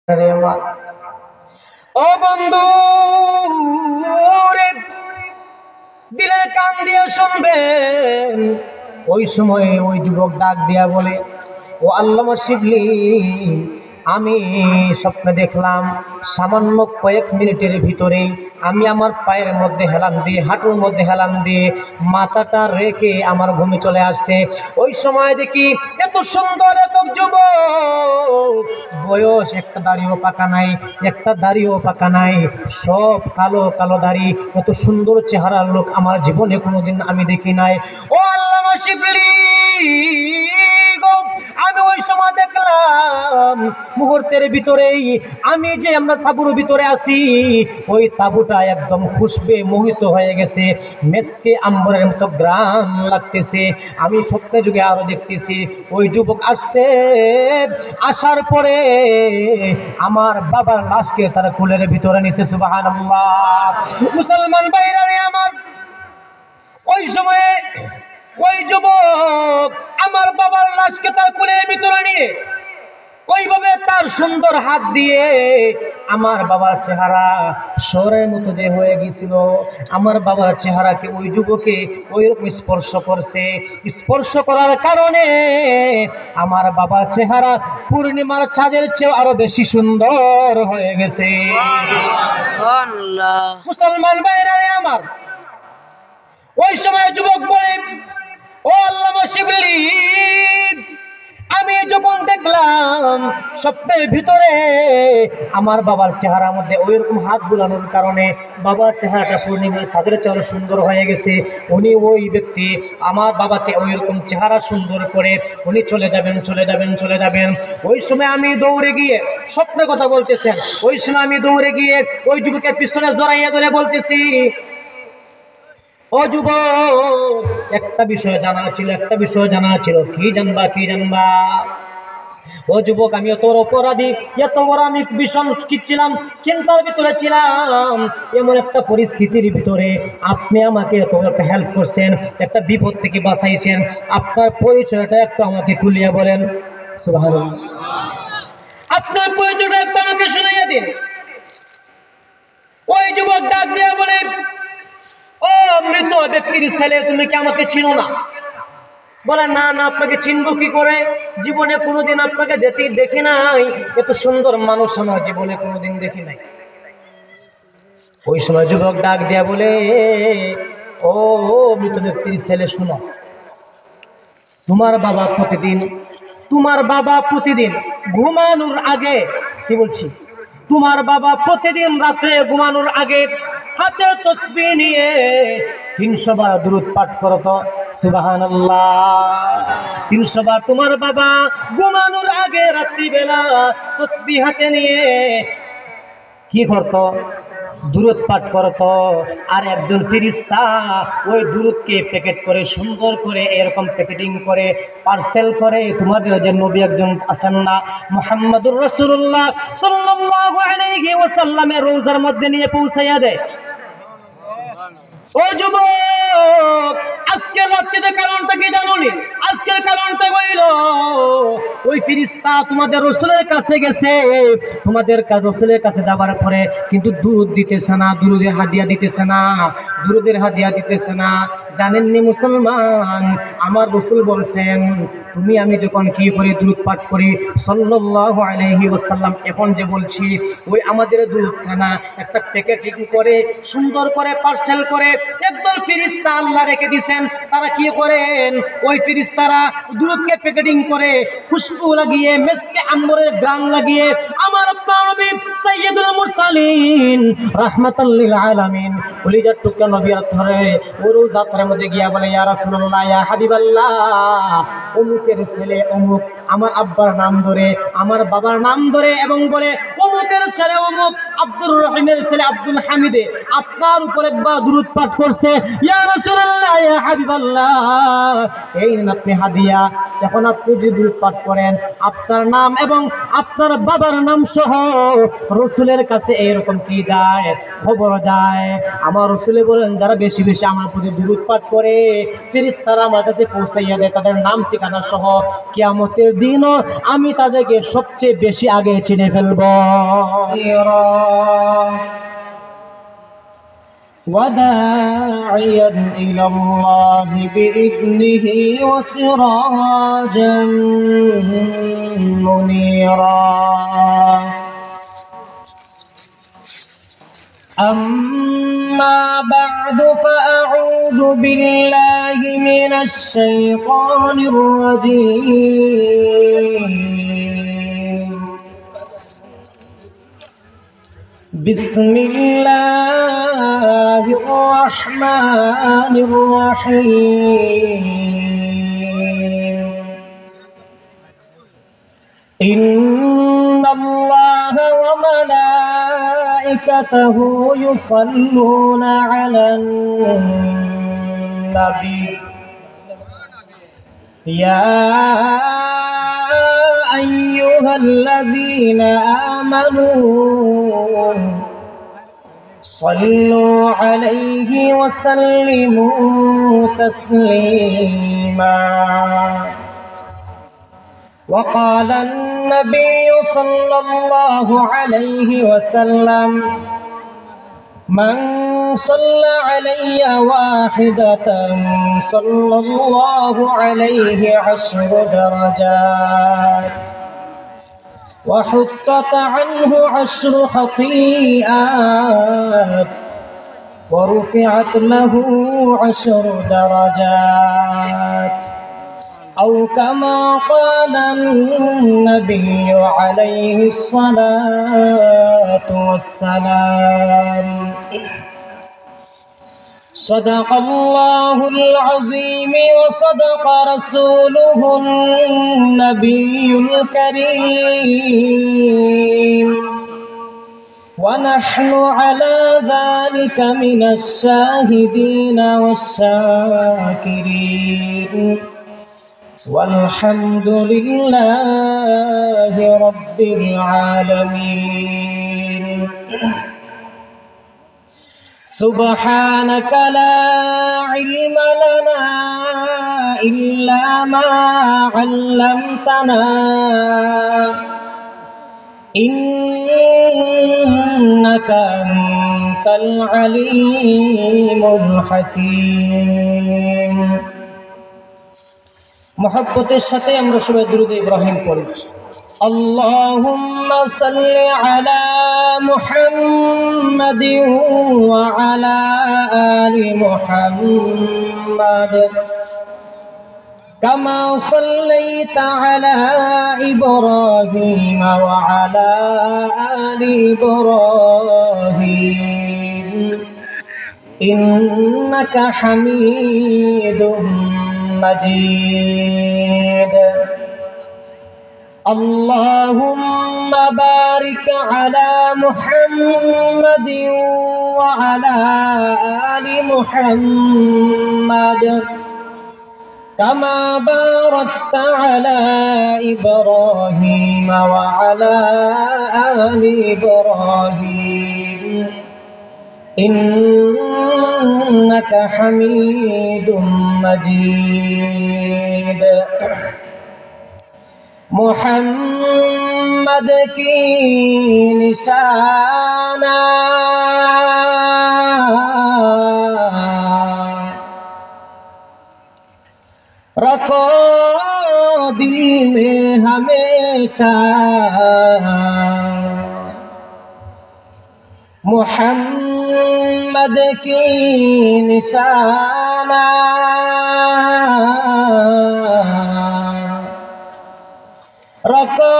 ও বন্ধু রে, দিলের কান দিয়ে শুনবেন। ওই সময় ওই যুবক ডাক দিয়া বলে, ও আল্লামা শিবলি, আমি স্বপ্নে দেখলাম সামান্য কয়েক মিনিটের ভিতরেই আমি আমার পায়ের মধ্যে হেলান দিয়ে, হাঁটুর মধ্যে হেলান দিয়ে মাথাটা রেখে আমার ঘুমে চলে আসছে। ওই সময় দেখি এত সুন্দর এত যুবক, বয়স একটা দাড়িও পাকা নাই, একটা দাড়িও পাকা নাই, সব কালো কালো দাড়ি, এত সুন্দর চেহারার লোক আমার জীবনে কোনোদিন আমি দেখি নাই। ও আল্লামা শিবলি, আমি ওই সময় দেখলাম মুহূর্তের ভিতরেই আমি যে আমরা তাঁবুর ভিতরে আছি, ওই তাঁবুটা একদম খুশবে মোহিত হয়ে গেছে, মেসকে আম্বরের মতো গ্রাম লাগতেছে। আমি স্বপ্নে যুগে আরো দেখতেছি ওই যুবক আসছে, আসার পরে আমার বাবার লাশকে তারা কুলের ভিতরে নিছে। সুবহানাল্লাহ। মুসলমান ভাইরা রে আমার, ওই সময়ে ওই যুবক আমার বাবার লাশকে তার কোলের ভিতরে নিয়ে ওইভাবে তার সুন্দর হাত দিয়ে আমার বাবার চেহারা শহরের মতো যে হয়ে গিয়েছিল, আমার বাবার চেহারাকে ওই যুবকে ওইরকম স্পর্শ করছে। স্পর্শ করার কারণে আমার বাবার চেহারা পূর্ণিমার চাঁদের চেয়ে আরো বেশি সুন্দর হয়ে গেছে। মুসলমান ভাইরা আমার, ওই সময় যুবক বলে, ও আল্লামা শিবলি, আমি যখন দেখলাম স্বপ্নের ভিতরে আমার বাবার চেহারার মধ্যে ওইরকম হাত বুলানোর কারণে বাবার চেহারাটা পূর্ণিমার চাঁদের চেয়ে সুন্দর হয়ে গেছে, উনি ওই ব্যক্তি আমার বাবাকে ওইরকম চেহারা সুন্দর করে উনি চলে যাবেন চলে যাবেন চলে যাবেন। ওই সময় আমি দৌড়ে গিয়ে, স্বপ্নের কথা বলতেছেন, ওই সময় আমি দৌড়ে গিয়ে ওই যুবকের পিছনে জড়াইয়া ধরে বলতেছি, ও যুবক, একটা বিষয় জানা ছিল, একটা বিষয় জানা ছিল। কি জানবা, কি জানবা? ও যুবক, আমি এত অপরাধী, এত বড় আমি ভীষণ ছিলাম, চিন্তার ভিতরে ছিলাম, এমন একটা পরিস্থিতির ভিতরে আপনি আমাকে এত একটা হেল্প করছেন, একটা বিপদ থেকে বাঁচাইছেন, আপনার পরিচয়টা একটু আমাকে খুলিয়া বলেন। সুবহানাল্লাহ। আপনার পরিচয়টা একটু আমাকে শুনাইয়া দিন। ওই যুবক ডাক দিয়া বলে, ও মৃত ব্যক্তির ছেলে, তুমি কি আমাকে চিনো না? বলে, না না, আপনাকে চিনবো কি করে, জীবনে কোনোদিন আপনাকে দেখি নাই, এত সুন্দর মানুষ আমার জীবনে কোনোদিন দেখি নাই। ওই সময় যুবক ডাক দিয়া বলে, ও মৃত ব্যক্তির ছেলে, শুনো, তোমার বাবা প্রতিদিন ঘুমানোর আগে, কি বলছি, তোমার বাবা প্রতিদিন রাত্রে ঘুমানোর আগে হাতে তসবিহ নিয়ে 300 বার দুরূদ পাঠ করত। সুবহানাল্লাহ। 300 বার তোমার বাবা ঘুমানোর আগে রাত্রিবেলা তসবিহ হাতে নিয়ে কি করত? দুরূদ পাঠ করত। আর একজন ফেরেশতা ওই দুরূদকে প্যাকেট করে সুন্দর করে এরকম প্যাকেটিং করে পার্সেল করে তোমাদের যে নবী একজন আছেন না, মুহাম্মদুর রাসূলুল্লাহ সাল্লাল্লাহু আলাইহি ওয়াসাল্লামের রওজার মধ্যে নিয়ে পৌঁছাইয়া দেয়। ও যুবক, আজকের রাত্রিতে কারণটা কি জানোনি? আজকের কারণটা হইল, ওই ফেরেশতা তোমাদের রাসূলের কাছে গেছে, তোমাদের রাসূলের কাছে যাবার পরে কিন্তু দুরূদ দিতেছে না, দুরূদের হাদিয়া দিতেছে না, দুরূদের হাদিয়া দিতেছে না। জানেননি মুসলমান, আমার রাসূল বলছেন, তুমি আমি যখন কি করে দুরূদ পাঠ করি সাল্লাল্লাহু আলাইহি ওয়াসাল্লাম, এখন যে বলছি, ওই আমাদের দুরূদখানা একটা প্যাকেটিং করে সুন্দর করে পার্সেল করে একদল ফেরেশতা আল্লাহ রেখে দিয়েছেন। তারা কি করেন, ওই ফেরেশতারা দুরূদকে প্যাকেটিং করে খুশবু লাগিয়ে, মেসকে আম্বরের গ্রান লাগিয়ে আমার নবী সাইয়্যিদুল মুরসালিন রাহমাতাল লিল আলামিন কলিজার টুকরা নবী ধরে ওরু যাত্রার মধ্যে গিয়া বলে, ইয়া রাসূলুল্লাহ, ইয়া হাবিবাল্লাহ, অমুকের ছেলে অমুক, আমার আব্বার নাম ধরে, আমার বাবার নাম ধরে এবং বলে, অমুকের ছেলে অমুক আব্দুর রহিমের ছেলে আব্দুল হামিদে আপনার উপর একবার দুরূদ পাঠ করছে। ইয়া রাসূলুল্লাহ, ইয়া হাবিবাল্লাহ, এই নেন আপনি হাদিয়া। যখন আপনি যদি দুরূদ পাঠ করেন, আপনার নাম এবং আপনার বাবার নাম সহ রসুলের কাছে এইরকম কি যায়, খবর যায়। আমার রসুলে বলেন, যারা বেশি বেশি আমার প্রতি দুরূদ পাঠ করে ফেরেশতারা আমার কাছে পৌঁছাইয়া দেয় তাদের নাম ঠিকানা সহ। কিয়ামতের দিনও আমি তাদেরকে সবচেয়ে বেশি আগে চিনে ফেলব। وداعيا إلى الله بإذنه وسراجا منيرا أما بعد فأعوذ بالله من الشيطان الرجيم. بسم الله الرحمن الرحيم. إن الله وملائكته يصلون على النبي يا أيها الذين آمنوا صلوا عليه وسلموا تسليما. وقال النبي صلى الله عليه وسلم: من صلى علي واحدة صلى الله عليه 10 درجات وحطت عنه 10 خطيئات ورفعت له 10 درجات أو كما قال النبي عليه الصلاة والسلام. صدق الله العظيم وصدق رسوله النبي الكريم ونحن على ذلك من الشاهدين والشاكرين والحمد لله رب العالمين. سبحانك لا علم لنا إلا ما علمتنا إنك أنت العليم الحكيم. محبتের সাথে আমরা সবাই দুরূদ ইব্রাহিম পড়ি। اللهم صل على محمد وعلى آل محمد كما صليت على إبراهيم وعلى آل إبراهيم إنك حميد مجيد. اللهم بارك على محمد وعلى آل محمد كما باركت على إبراهيم وعلى آل إبراهيم إنك حميد مجيد. محمد کی نشانہ رکھو دل میں ہمیشہ. محمد کی نشانہ رکھو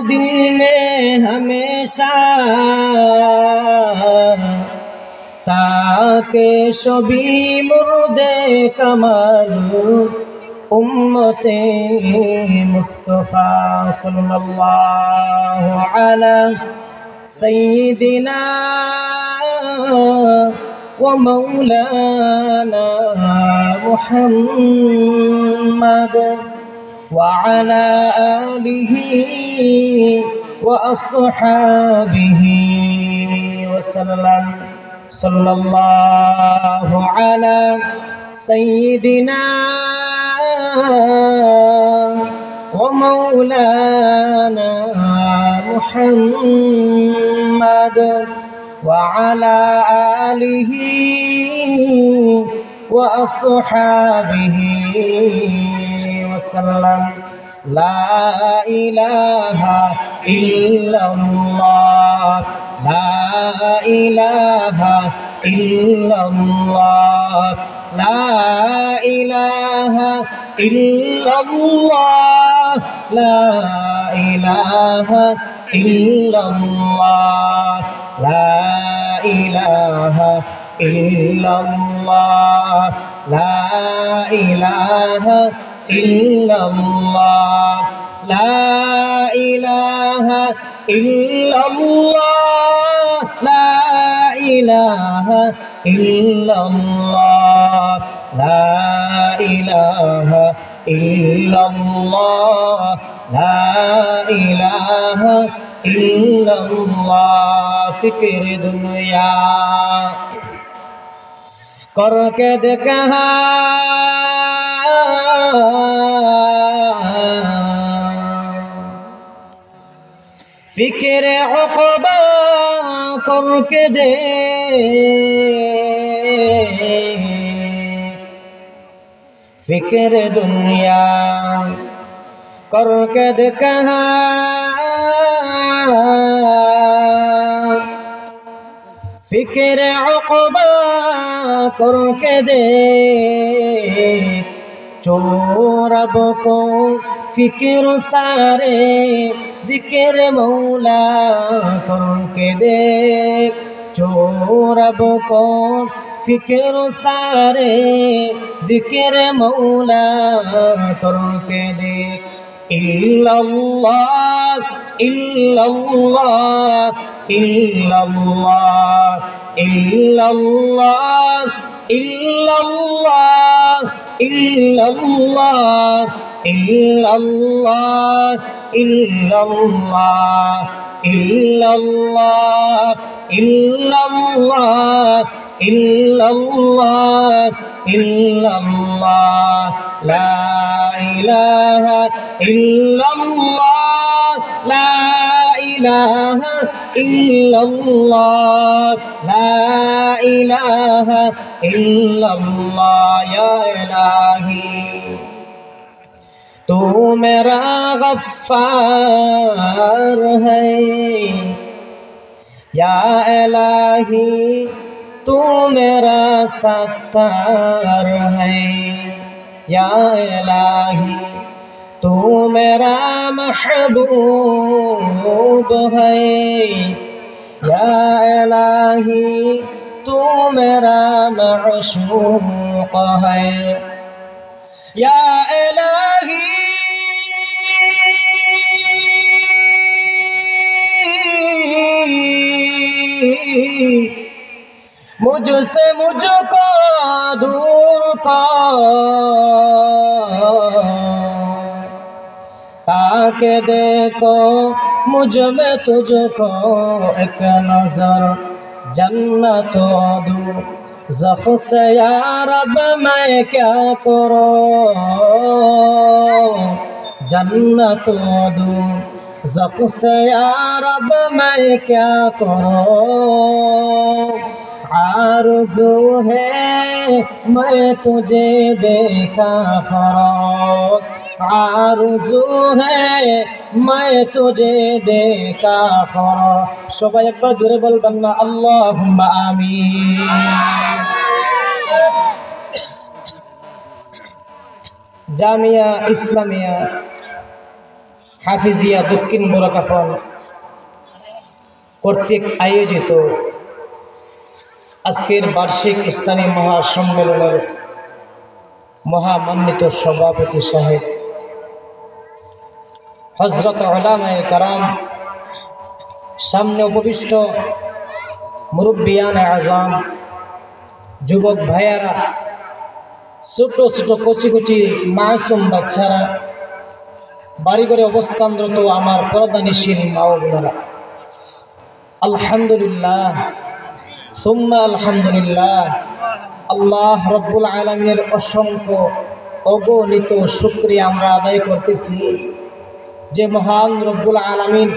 دل میں ہمیشہ تاکہ شبی مرد کمال امت مصطفیٰ صلی اللہ علیہ سيدنا ومولانا محمد وعلى آله وأصحابه وسلم صلى الله على سيدنا ومولانا محمد وعلى آله وأصحابه وسلم لا إله إلا الله لا إله إلا الله لا إله إلا الله لا إله إلا الله لا إله إلا الله لا إله إلا الله لا إله إلا الله لا إله إلا الله لا إله إلا الله لا إله إلا الله فکر دنیا करके देखा फिक्र उक़बा करके दे फिक्र दुनिया करके देखा फिक्र उक़बा करके दे जो रब को फिक्र सारे जिक्र मौला करके दे जो रब को फिक्र सारे जिक्र मौला करके दे इल्लल्लाह इल्लल्लाह इल्लल्लाह इल्लल्लाह इल्लल्लाह इल्लल्लाह इल्लल्लाह इल्लल्लाह इल्लल्लाह इल्लल्लाह इल्लल्लाह इल्लल्लाह ला इलाहा इल्लल्लाह ला इलाहा इल्लल्लाह ला इलाहा इल्लल्लाह या इलाही तू मेरा गफ्फार है या इलाही तू मेरा सत्तार है या इलाही तू मेरा महबूब है या इलाही तू मेरा मअशूक है या इलाही मुझसे मुझको दूर कर ताकि देखो मुझ में तुझको एक नजर जन्नत दूर ज़ख़ से या रब मैं क्या करूं जन्नत दूर ज़ख़ से या रब मैं क्या करूं आरज़ू है मैं तुझे देखा करूं आरज़ू है मैं तुझे देखा करूं সবাই একবার জোরে বলবেন না আল্লাহুম্মা আমিন জামিয়া ইসলামিয়া হাফিজিয়া দক্ষিণ বোরাকাফল কর্তৃক আয়োজিত আজকের বার্ষিক ইসলামী মহাসম্মেলনের মহামান্বিত সভাপতি সাহেব হযরত উলামায়ে কেরাম সামনে উপবিষ্ট মুরব্বিয়ান আজম, যুবক ভাইয়ারা, ছোট ছোট কচি কচি মাসুম বাচ্চারা, বাড়িঘরে অবস্থানরত আমার পর্দানিশীল মা ও বোনেরা, আলহামদুলিল্লাহ সুম্মা আলহামদুলিল্লাহ। আল্লাহ রব্বুল আলামিনের অসংখ্য অগণিত শুকরিয়া আমরা আদায় করতেছি যে মহান রব্বুল আলামিন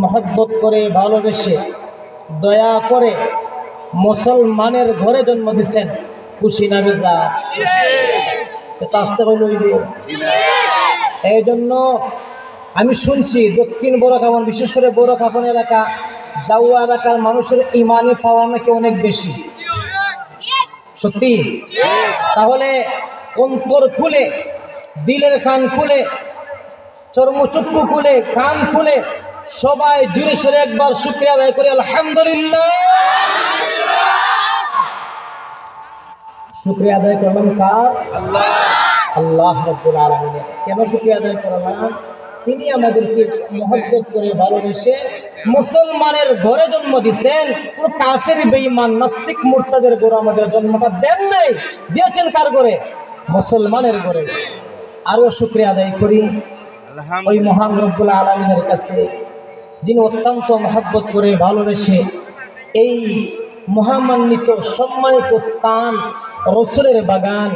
মহব্বত করে, ভালোবেসে, দয়া করে মুসলমানের ঘরে জন্ম দিচ্ছেন। খুশি না বেজা? আসতে হইল। এই জন্য আমি শুনছি দক্ষিণ বোরকাপন, বিশেষ করে বোরকাপন এলাকা, জাউয়া এলাকার মানুষের ইমানি পাওয়া নাকি অনেক বেশি। সত্যি? তাহলে অন্তর খুলে, দিলের কান খুলে, চর্মচক্ষু খুলে, কান খুলে সবাই জুড়ে সরে একবার শুকরিয়া আদায় করি, আলহামদুলিল্লাহ। শুকরিয়া আদায় করলাম কার? আল্লাহ রাব্বুল আলামিনের। কেন শুকরিয়া আদায় করলাম? তিনি আমাদেরকে মহব্বত করে, ভালোবেসে মুসলমানের ঘরে জন্ম দিচ্ছেন। কোন কাফের, বেঈমান, নাস্তিক, মুরতাদের ঘরে আমাদের জন্মটা দেন নাই, দিয়েছেন কার ঘরে? মুসলমানের ঘরে। আরো শুকরিয়া আদায় করি ওই মহান রব্বুল আলামিনের কাছে, যিনি অত্যন্ত মহব্বত করে, ভালোবেসে এই মহামান্বিত সম্মানিত স্থান রসুলের বাগান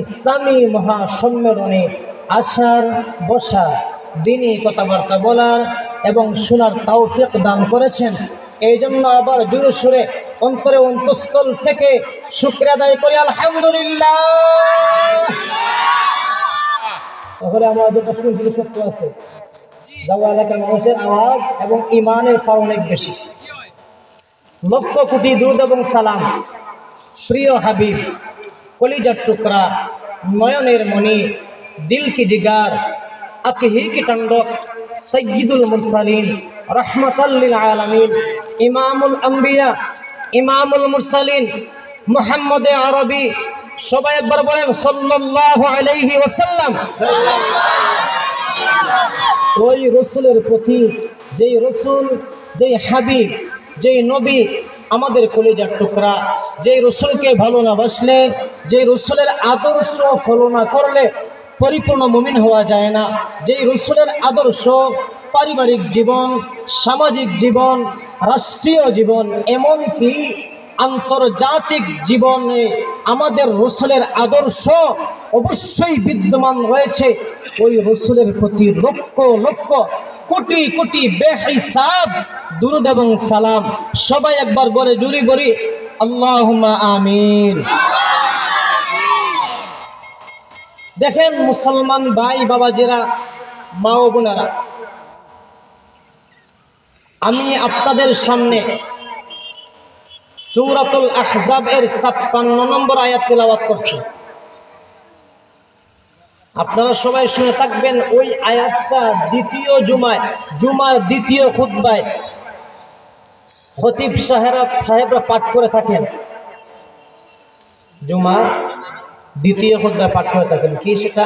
ইসলামী মহাসম্মেলনে আসার, বসা, দিনী কথাবার্তা বলার এবং শোনার তৌফিক দান করেছেন। এই জন্য আবার জোরে সুরে অন্তরে অন্তঃস্থল থেকে শুকরিয়া আদায় করি, আলহামদুলিল্লাহ। তাহলে আমরা যেটা শুনছি সত্য আছে, জাওয়া এলাকার মানুষের আওয়াজ এবং ইমানের পাওয়া অনেক বেশি। লক্ষ কোটি দুরূদ এবং সালাম প্রিয় হাবিব, কলিজার টুকরা, নয়নের মণি, দিল কি জিগার, আঁখি কি টন্ডক, সৈয়দুল মুরসালিন, রহমাতাল লিল আলামিন, ইমামুল আম্বিয়া, ইমামুল মুরসালিন, মুহাম্মদ আরবি, সবাই একবার বলেন সাল্লাল্লাহু আলাইহি ওয়াসাল্লাম। ওই রসুলের প্রতি, যেই রসুল, যেই হাবিব, যেই নবী আমাদের কলিজার টুকরা, যেই রসুলকে ভালো না বাসলে, যেই রসুলের আদর্শ ফলো না করলে পরিপূর্ণ মুমিন হওয়া যায় না। যেই রসুলের আদর্শ পারিবারিক জীবন, সামাজিক জীবন, রাষ্ট্রীয় জীবন, এমনকি আন্তর্জাতিক জীবনে আমাদের রসুলের আদর্শ অবশ্যই বিদ্যমান রয়েছে। ওই রসুলের প্রতি লক্ষ লক্ষ কোটি কোটি বেহিসাব দুরূদ এবং সালাম। সবাই একবার বলে জুরি বলি আল্লাহুম্মা আমিন। দেখেন মুসলমান ভাই বাবাজিরা, মা ও বোনেরা, আমি আপনাদের সামনে সূরাতুল আহজাব এর ৫৬ নম্বর আয়াত তেলাওয়াত করছি। আপনারা সবাই শুনে থাকবেন। ওই আয়াতটা দ্বিতীয় জুমার দ্বিতীয় খুতবায় খতিব সাহেবরা পাঠ করে থাকেন। জুমার দ্বিতীয় খুতবায় পাঠ করে থাকেন। কি সেটা?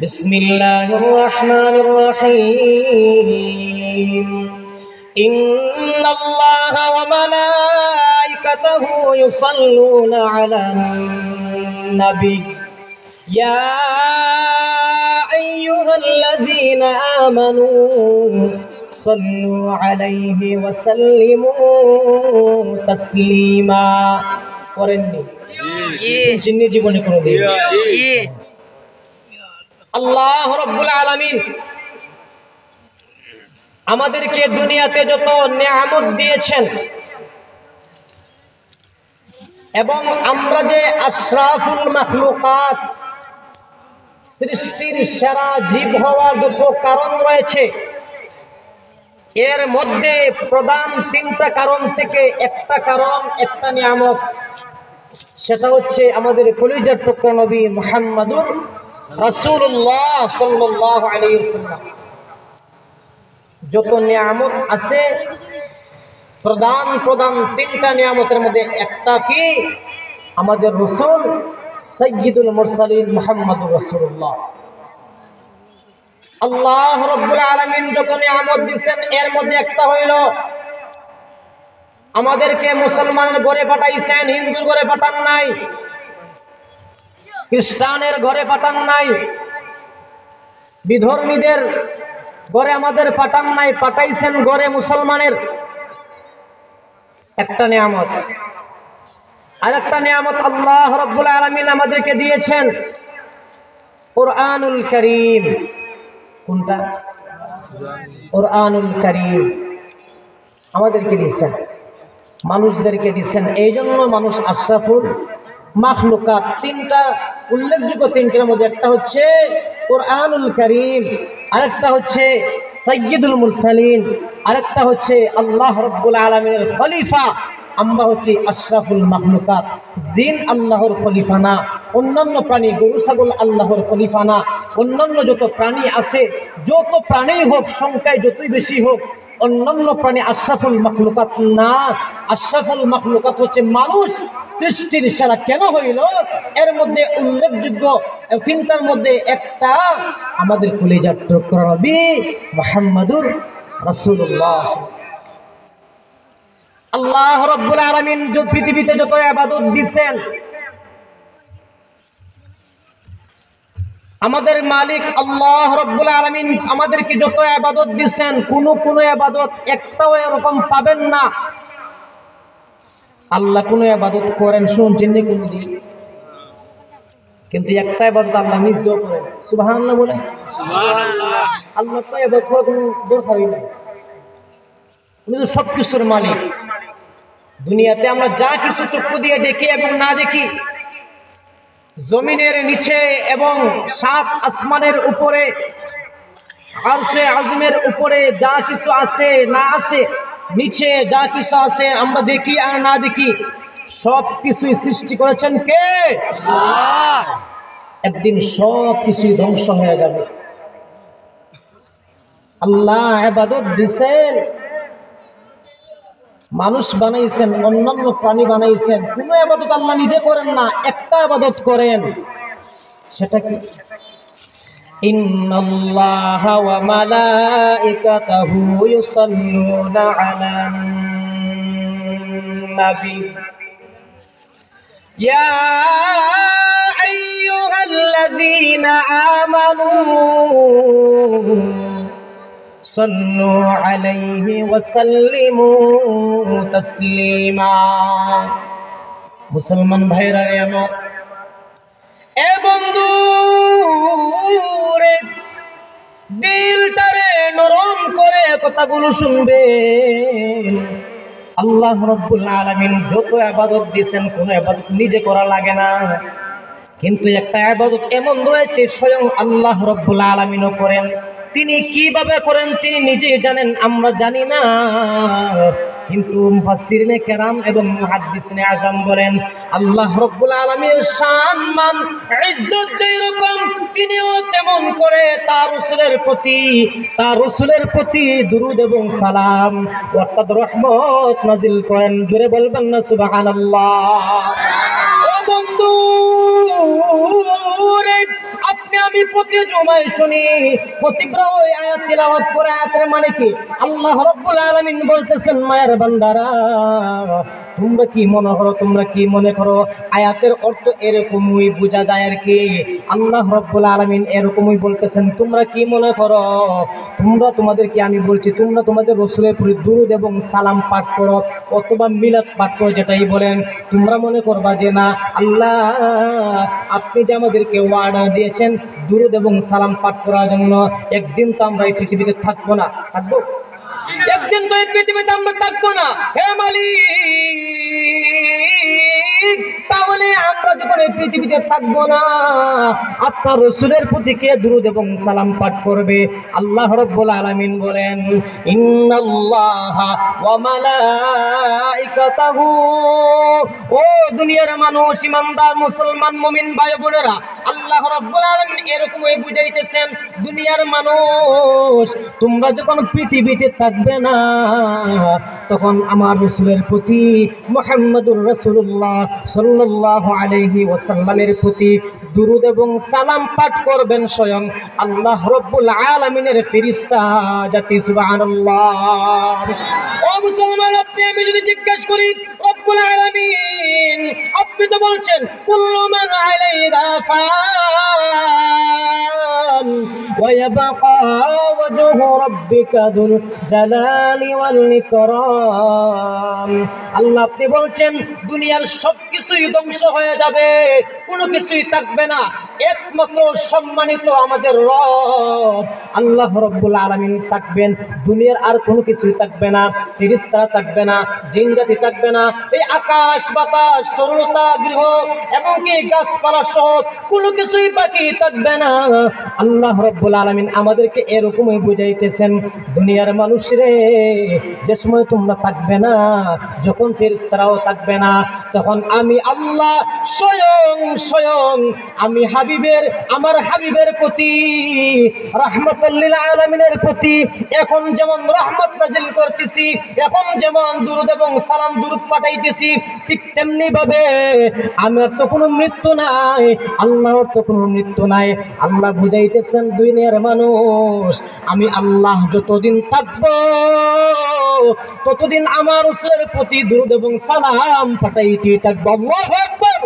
বিসমিল্লাহির রহমানির রহিম। ইন্নাল্লাহা ওয়া মালাইকাতাহু ইউসাল্লুনা আলান নবী ইয়া আইয়ুহাল্লাযীনা আমানু সাল্লু আলাইহি ওয়া সাল্লিমু তাসলিমা। করেননি? জিন্নি জীবনে কোনোদিন? আল্লাহ রাব্বুল আলামিন আমাদেরকে দুনিয়াতে যত নিয়ামত দিয়েছেন এবং আমরা যে আশরাফুল মাখলুকাত, সৃষ্টির সেরা জীব হওয়ার যত কারণ রয়েছে, এর মধ্যে প্রধান তিনটা কারণ থেকে একটা কারণ, একটা নিয়ামত, সেটা হচ্ছে আমাদের কলিজার টুকরা নবী মুহাম্মাদুর রাসূলুল্লাহ সাল্লাল্লাহু আলাইহি ওয়াসাল্লাম। যত নিয়ামত আছে, প্রধান তিনটা নিয়ামতের মধ্যে একটা কি? আমাদের রাসূল সাইয়্যিদুল মুরসালিন মুহাম্মাদুর রাসূলুল্লাহ। আল্লাহ রাব্বুল আলামিন যখন নিয়ামত দিয়েছেন এর মধ্যে একটা হইল আমাদেরকে মুসলমানের ঘরে পাঠাইছেন, হিন্দুর ঘরে পাঠান নাই, খ্রিস্টানের ঘরে পাঠান নাই, বিধর্মীদের ঘরে আমাদের পাঠান নাই, পাঠাইছেন ঘরে মুসলমানের। একটা নিয়ামত। আর একটা নিয়ামত আল্লাহ রাব্বুল আলামিন আমাদেরকে দিয়েছেন কুরআনুল কারীম। কোনটা? কুরআনুল কারীম আমাদেরকে দিয়েছেন, মানুষদেরকে দিয়েছেন। এই জন্য মানুষ আশরাফুল মাখলুকাত। তিনটা উল্লেখযোগ্য, তিনটার মধ্যে একটা হচ্ছে কুরআনুল কারীম, আরেকটা হচ্ছে সাইয়্যিদুল মুরসালিন, আরেকটা হচ্ছে আল্লাহ রাব্বুল আলামিনের খলিফা। আমরা হচ্ছে আশরাফুল মাখলুকাত। জিন আল্লাহর খলিফা না, অন্যান্য প্রাণী গরু ছাগল আল্লাহর খলিফা না, অন্যান্য যত প্রাণী আছে, যত প্রাণী হোক, সংখ্যায় যতই বেশি হোক, অন্যান্য প্রাণী আশরাফুল মাখলুকাত না। আশরাফুল মাখলুকাত হচ্ছে মানুষ। সৃষ্টির সেরা কেন হইল? এর মধ্যে উল্লেখযোগ্য তিনটার মধ্যে একটা আমাদের কলিজার টুকরা নবী মুহাম্মদুর রাসূলুল্লাহ। আল্লাহ রাব্বুল আলামিন পৃথিবীতে যত ইবাদত দিয়েছেন, আমাদের মালিক আল্লাহ রাব্বুল আলামিন আমাদেরকে যত ইবাদত দিয়েছেন, কোন ইবাদত একটাও এরকম পাবেন না। আল্লাহ কোন ইবাদত করেন শুনছেন নি কোনদিন? কিন্তু একটা ইবাদত আল্লাহ নিজেও করেন। সুবহানাল্লাহ বলেন। সুবহানাল্লাহ। আল্লাহ তো ইবাদত করার কোনো দরকারই নাই। উনি তো সবকিছুর মালিক। দুনিয়াতে আমরা যা কিছু চক্ষু দিয়ে দেখি এবং না দেখি, জমিনের নিচে এবং সাত আসমানের উপরে, আরশে আযমের উপরে যা কিছু আছে না আছে, নিচে যা কিছু আছে আমরা দেখি আর না দেখি, সব কিছুই সৃষ্টি করেছেন কে? আল্লাহ। একদিন সব কিছুই ধ্বংস হয়ে যাবে। আল্লাহ ইবাদত দিয়েছেন, মানুষ বানাইছেন, অন্যান্য প্রাণী বানাইছেন, কোন ইবাদত আল্লাহ নিজে করেন না, একটা ইবাদত করেন। সেটা কি? ইন্নাল্লাহা ওয়া মালাইকাতাহু ইউসাল্লুনা আলান নবী ইয়া আইয়ুহাল্লাযীনা আমানু সাল্লু আলাইহি ওয়া সাল্লিমু তাসলিমা। মুসলমান ভাইরা আমার, এ বন্ধু রে, দিলটারে নরম করে কথাগুলো শুনবেন। আল্লাহ রাব্বুল আলামিন যত ইবাদত দিয়েছেন, কোন ইবাদত নিজে করা লাগে না, কিন্তু একটা ইবাদত এমন রয়েছে স্বয়ং আল্লাহ রাব্বুল আলামিনও করেন। তিনি কিভাবে করেন তিনি নিজেই জানেন, আমরা জানি না। কিন্তু মুফাসসিরিনে কেরাম এবং মুহাদ্দিসিনে আযম বলেন, আল্লাহ রাব্বুল আলামিনের শান মান ইজ্জত যেরকম, তিনিও তেমন করে তার রাসূলের প্রতি দুরূদ এবং সালাম অর্থাৎ রহমত নাজিল করেন। জোরে বলবেন না সুবহানাল্লাহ? ও বন্ধু রে, আপনি আমি প্রতি জুমায় শুনি, প্রতিজ্ঞা ওই আয়াত তিলাওয়াত করে। আয়াতের মানে কি? আল্লাহ রাব্বুল আলামিন বলতেছেন, মায়ের বান্দারা, তোমরা কি মনে করো? আয়াতের অর্থ এরকমই বোঝা যায় আর কি। আল্লাহ রাব্বুল আলামিন এরকমই বলতেছেন, তোমরা কি মনে করো? তোমাদেরকে আমি বলছি, তোমরা তোমাদের রাসূলের প্রতি দুরূদ এবং সালাম পাঠ করো অথবা মিলাদ পাঠ করো, যেটাই বলেন, তোমরা মনে করবা যে না, আল্লাহ আপনি যে আমাদেরকে ওয়াদা দিয়েছেন দুরূদ এবং সালাম পাঠ করার জন্য, একদিন তো আমরা এই পৃথিবীতে থাকবো না। থাকবো? একদিন তো এই পৃথিবীতে আমরা থাকবো না। হে মালিক, তাহলে আমরা যখন এই পৃথিবীতে থাকবো না, আপনার রাসূলের প্রতি কে দুরূদ এবং সালাম পাঠ করবে? আল্লাহ রাব্বুল আলামিন বলেন, ইন্নাল্লাহা ওয়া মালাইকাতাহু। ও দুনিয়ার মানুষ, ইমানদার মুসলমান মুমিন ভাই বোনেরা, আল্লাহ রাব্বুল আলামিন এরকমই বুঝাইতেছেন, দুনিয়ার মানুষ, তোমরা যখন পৃথিবীতে থাকবে না, তখন আমার রাসূলের প্রতি, মুহাম্মদুর রাসূলুল্লাহ সাল্লাল্লাহু আলাইহি ওয়াসাল্লামের প্রতি দুরূদ এবং সালাম পাঠ করবেন স্বয়ং আল্লাহ রব্বুল আলামিনের ফেরেশতা জাতি। সুবহানাল্লাহ। ও মুসলমান, আপনি আমি যদি জিজ্ঞেস করি রব্বুল আলামিন, আপনি তো বলছেন কুল্লু মান আলাইহা ফান ওয়া ইয়াবকা ওয়াজহু রাব্বিকা যুল জালালি ওয়াল ইকরাম। আল্লাহ আপনি বলছেন দুনিয়ার সবকিছুই ধ্বংস হয়ে যাবে, কোনো কিছুই থাকবে না, একমাত্র সম্মানিত আমাদের রব আল্লাহ রব্বুল আলামিন থাকবেন। দুনিয়ার আর কোনো কিছুই থাকবে না, ফেরেশতারা থাকবে না, জিন জাতি থাকবে না, এই আকাশ বাতাস তরুণতা গৃহ এমনকি গাছপালা সব কোনো কিছুই বাকি থাকবে না। আল্লাহ রব্বুল আলামিন আমাদেরকে এরকমই বুঝাইতেছেন, দুনিয়ার মানুষরে যে সময় তোমরা থাকবে না, যখন ফেরেশতারাও থাকবে না, তখন আমি আল্লাহ স্বয়ং আমি আমার হাবিবের প্রতি রাহমাতুল লিল আলামিনের প্রতি এখন যেমন রহমত নাজিল করতেছি, এখন যেমন দুরূদ এবং সালাম দুরূদ পাঠাইতেছি, ঠিক তেমনি ভাবে আমার তো কোনো মৃত্যু নাই, আল্লাহর তো কোনো মৃত্যু নাই। আল্লাহ বুঝাইতেছেন দুনিয়ার মানুষ, আমি আল্লাহ যতদিন থাকবো ততদিন আমার রাসূলের প্রতি দুরূদ এবং সালাম পাঠাইতে থাকবো। আল্লাহু আকবার।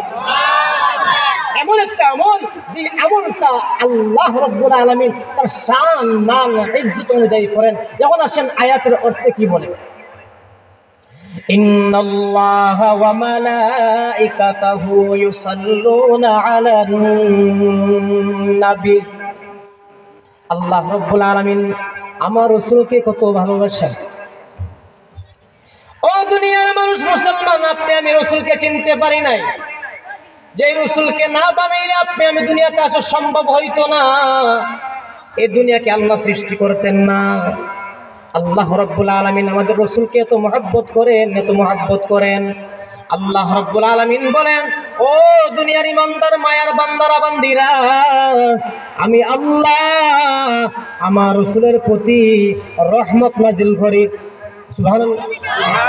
এমন একটা আমল যে আমলটা আল্লাহ রাব্বুল আলামিন তার শান মান ইজ্জত অনুযায়ী করেন। এখন আসেন আয়াতের অর্থে কি বলে। ইন্নাল্লাহা ওয়া মালাইকাতাহু ইউসাল্লুনা আলান নবী। আল্লাহ রাব্বুল আলামিন আমার রাসূলকে কত ভালোবাসেন। ও দুনিয়ার মানুষ, মুসলমান, আপনি আমি রাসূলকে চিনতে পারি নাই, যে রাসূলকে না বানাইলে আপনি আমি দুনিয়াতে আসা সম্ভব হইতো না। এই দুনিয়াকে আল্লাহ সৃষ্টি করতেন না। আল্লাহ রাব্বুল আলামিন আমাদের রাসূলকে এত মহব্বত করেন। আল্লাহ রাব্বুল আলামিন বলেন, ও দুনিয়ার ইমানদার মায়ার বান্দারা বান্দিরা, আমি আল্লাহ আমার রাসূলের প্রতি রহমত নাজিল করি। সুবহানাল্লাহ।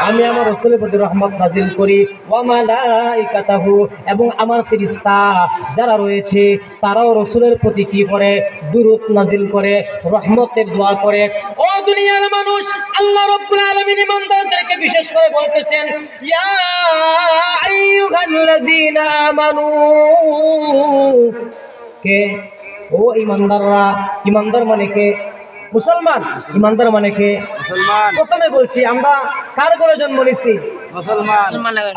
আমি আমার রাসূলের প্রতি রহমত নাজিল করি, ওয়া মালাইকাতাহু, এবং আমার ফেরেশতা যারা রয়েছে তারাও রাসূলের প্রতি কি করে? দুরূদ নাজিল করে, রহমতের দোয়া করে। ও দুনিয়ার মানুষ, আল্লাহ রাব্বুল আলামিন ইমানদারদেরকে বিশেষ করে বলতেছেন, ইয়া আইয়ুহাল্লাযীনা আমানু। কে? ও ইমানদাররা। ইমানদার মানে কে? মুসলমান। ইমানদার মানে কে? মুসলমান। প্রথমে বলছি আমরা কার ঘরে জন্ম নিয়েছি? মুসলমান।